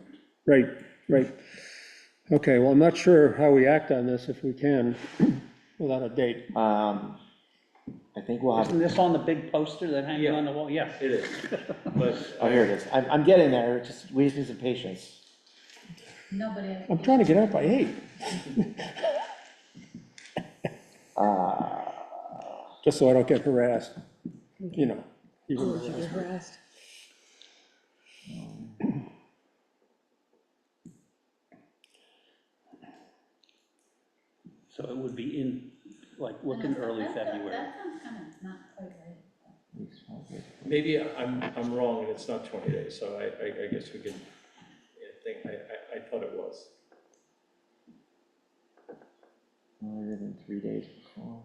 Right, right. Okay, well, I'm not sure how we act on this if we can without a date. I think we'll have, Isn't this on the big poster that hangs Yeah. on the wall? Yeah. It is, but. oh, here it is. I'm getting there, we just need some patience. Nobody. I'm trying to get out by 8. Just so I don't get harassed, even Oh, you get harassed. So it would be in, like, looking early February. That sounds kind of not quite right. Maybe I'm wrong and it's not 20 days, so I guess we could think, I thought it was. Longer than 3 days before.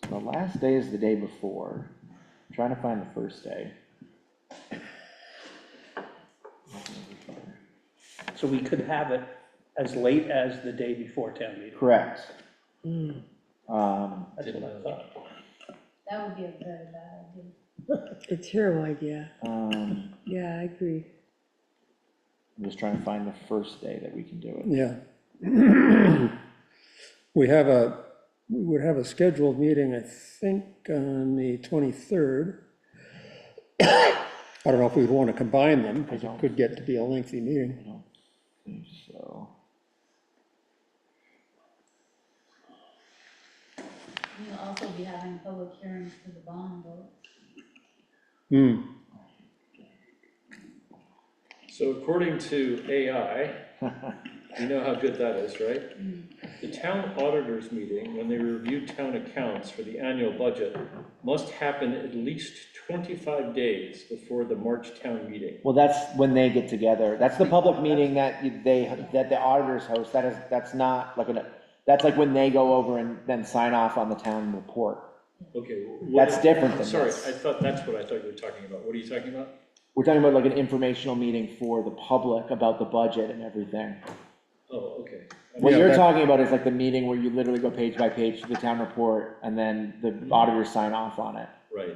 So the last day is the day before. I'm trying to find the first day. So we could have it as late as the day before town meeting. Correct. That's Didn't what I know thought. That would be a very bad idea. A terrible idea. I'm Yeah, I agree. just trying to find the first day that we can do it. Yeah. We would have a scheduled meeting, I think, on the 23rd. I don't know if we'd want to combine them, because it could get to be a lengthy meeting. I don't think so. We'll also be having public hearings for the bond vote. So according to AI, you know how good that is, right? The town auditors meeting, when they review town accounts for the annual budget, must happen at least 25 days before the March town meeting. Well, that's when they get together. That's the public meeting that that the auditors host. That's not like that's like when they go over and then sign off on the town report. Okay. That's different I'm than sorry, this. I thought that's what I thought you were talking about. What are you talking about? We're talking about like an informational meeting for the public about the budget and everything. Oh, okay. What Yeah, you're that- talking about is like the meeting where you literally go page by page through the town report and then the auditors sign off on it. Right.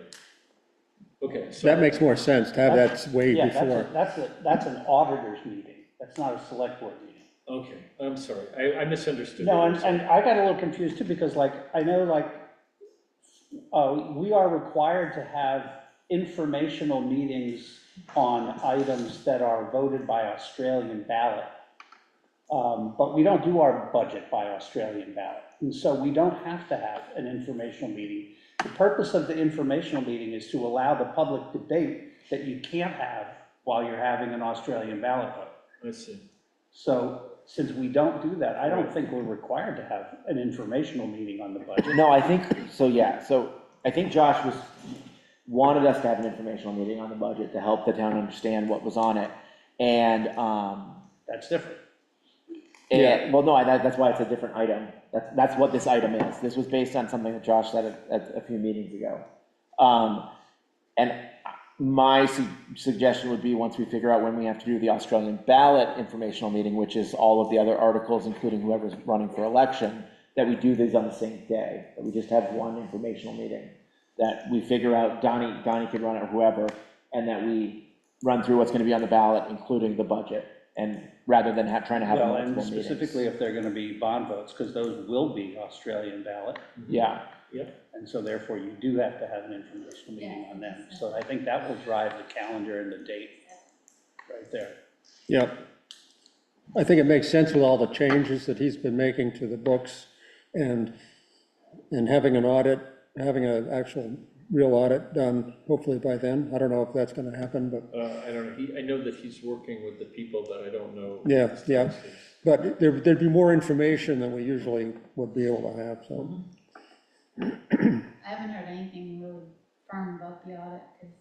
Okay, so. That makes more sense to have that way Yeah, before. that's an auditor's meeting. That's not a select board meeting. Okay, I'm sorry, I misunderstood. No, what you and, were saying. and I got a little confused too, because like, I know like, we are required to have informational meetings on items that are voted by Australian ballot. But we don't do our budget by Australian ballot. And so we don't have to have an informational meeting The purpose of the informational meeting is to allow the public debate that you can't have while you're having an Australian ballot vote. I see. So since we don't do that, I don't think we're required to have an informational meeting on the budget. No, I think, so yeah, so I think Josh wanted us to have an informational meeting on the budget to help the town understand what was on it. And, That's different. well, no, that's why it's a different item. That's what this item is. This was based on something that Josh said at a few meetings ago. And my suggestion would be, once we figure out when we have to do the Australian ballot informational meeting, which is all of the other articles, including whoever's running for election, that we do these on the same day, that we just have one informational meeting, that we figure out, Donnie could run it, or whoever, and that we run through what's gonna be on the ballot, including the budget, and rather than trying to have Well, multiple and meetings. specifically if they're gonna be bond votes, because those will be Australian ballot. Yeah, And so therefore you do have to have an informational meeting on them. So I think that will drive the calendar and the date right there. Yep. I think it makes sense with all the changes that he's been making to the books and having an audit, having an actual real audit done hopefully by then. I don't know if that's gonna happen, but I don't know, I know that he's working with the people, but I don't know. yeah. But there'd be more information than we usually would be able to have, so. I haven't heard anything really firm about the audit, because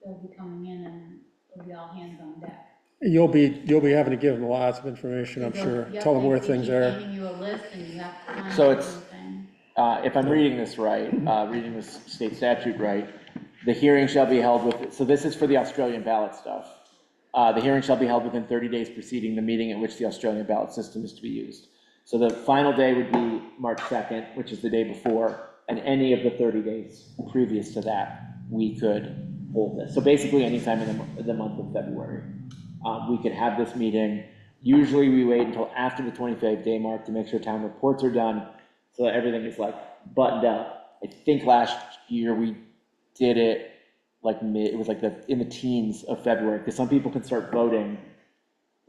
they'll be coming in and it'll be all hands on deck. You'll be having to give them lots of information, I'm sure. Yep, Tell them where they things keep are. handing you a list and you have to find So it's- everything. if I'm reading this right, reading this state statute right, the hearing shall be held with, so this is for the Australian ballot stuff. The hearing shall be held within 30 days preceding the meeting at which the Australian ballot system is to be used. So the final day would be March 2nd, which is the day before, and any of the 30 days previous to that, we could hold this. So basically, anytime in the month of February, we could have this meeting. Usually, we wait until after the 25-day mark to make sure town reports are done, so that everything is like buttoned up. I think last year we did it like it was like in the teens of February, because some people can start voting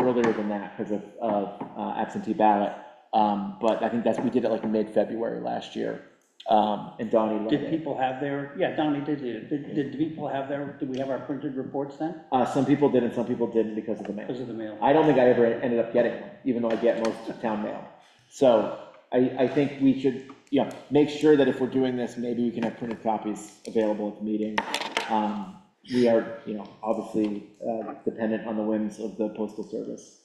earlier than that because of absentee ballot. But I think we did it like mid-February last year. And Donnie led Did it. people have Donnie did it. Did people have did we have our printed reports then? Some people did and some people didn't because of the mail. Because of the mail. I don't think I ever ended up getting one, even though I get most town mail. So I think we should, make sure that if we're doing this, maybe we can have printed copies available at the meeting. We are, obviously, dependent on the whims of the postal service.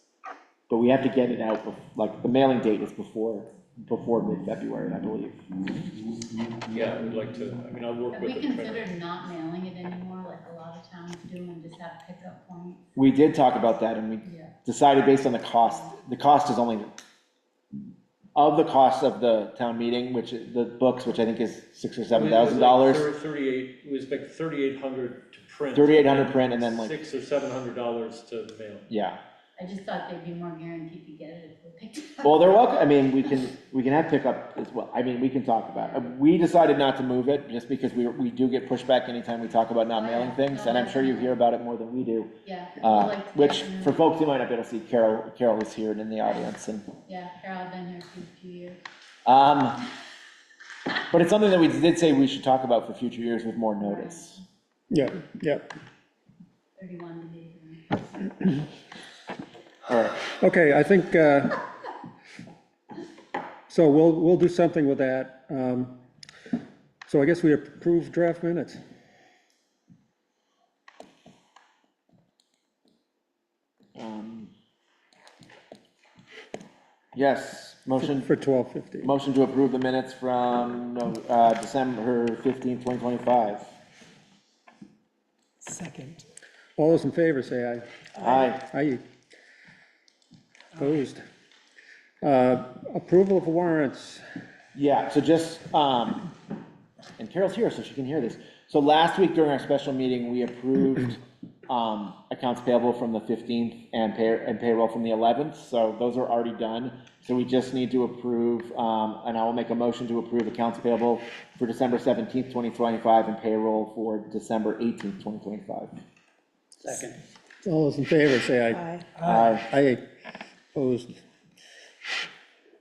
But we have to get it out, like, the mailing date is before mid-February, I believe. Yeah, we'd like to, I'll work Have with we the printer. considered not mailing it anymore, like a lot of towns do, and just have pickup points? We did talk about that, and we Yeah. decided based on the cost is only, of the cost of the town meeting, the books, which I think is $6,000 or $7,000. 38, it was like 3,800 to print. 3,800 print, and then like, $600 or $700 to mail. yeah. I just thought they'd be more guaranteed to get it if they picked it up. Well, they're welcome, we can have pickup as well, we can talk about it. We decided not to move it, just because we do get pushback anytime we talk about not mailing things, and I'm sure you hear about it more than we do. Yeah. I like to Which, get them. for folks who might not be able to see, Carol is here and in the audience, and, Yeah, Carol, I've been here for a few years. but it's something that we did say we should talk about for future years with more notice. Yeah. 31 days. All right, Okay, I think, so we'll do something with that. So I guess we approve draft minutes. yes, motion For 12:50. Motion to approve the minutes from December 15th, 2025. Second. All those in favor, say aye. Aye. Aye. Opposed. Approval of warrants. Yeah, so just, and Carol's here, so she can hear this. So last week during our special meeting, we approved accounts payable from the 15th and payroll from the 11th. So those are already done. So we just need to approve, and I will make a motion to approve accounts payable for December 17th, 2025, and payroll for December 18th, 2025. Second. All those in favor, say aye. Aye. Aye. Opposed.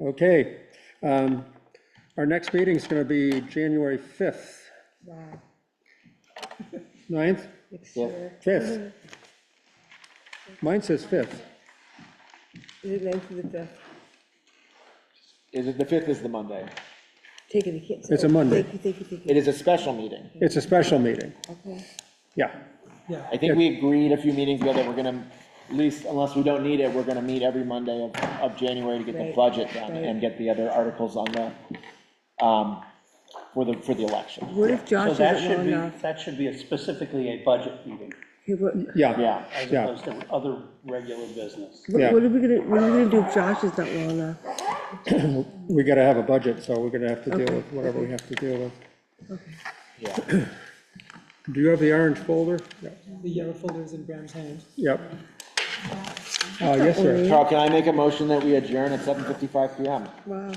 Okay. Our next meeting is going to be January 5th. Wow, 9th, next Yeah. year. 5th. Mine says 5th. Is it 9th to the 5th? Is it, the 5th is the Monday. Taking the kids. It's a Oh, Monday. Thank you. It is a special meeting. It's a special meeting, Okay. yeah. Yeah, I think we agreed a few meetings ago that we're gonna, at least unless we don't need it, we're gonna meet every Monday of January to get the Right, budget done right. and get the other articles on the, for the election. What if So Josh that isn't should well be, enough? that should be specifically a budget meeting, Okay, Yeah, Yeah, as Yeah. opposed to other regular business. Yeah. what are we gonna do if Josh is not well enough? we gotta have a budget, so we're gonna have to deal with whatever we have to deal with. yeah. Do you have the orange folder? Yeah. the yellow folder is in Graham's hand. Yep. Yes, sir. Carl, can I make a motion that we adjourn at 7:55 PM? Wow.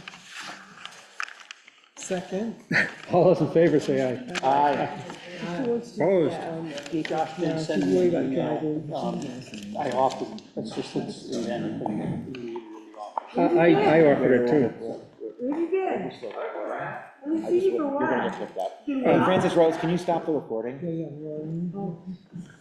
Second, All those in favor say aye. Aye. Opposed? Josh Now, did she's send me worried an about email. driving. I offered, it's just, it's in anything that you need in the office. I offered it too. What you did? Let me I see just you for a wouldn't- You're gonna while. get kicked out. Francis Rose, can you stop the recording? yeah,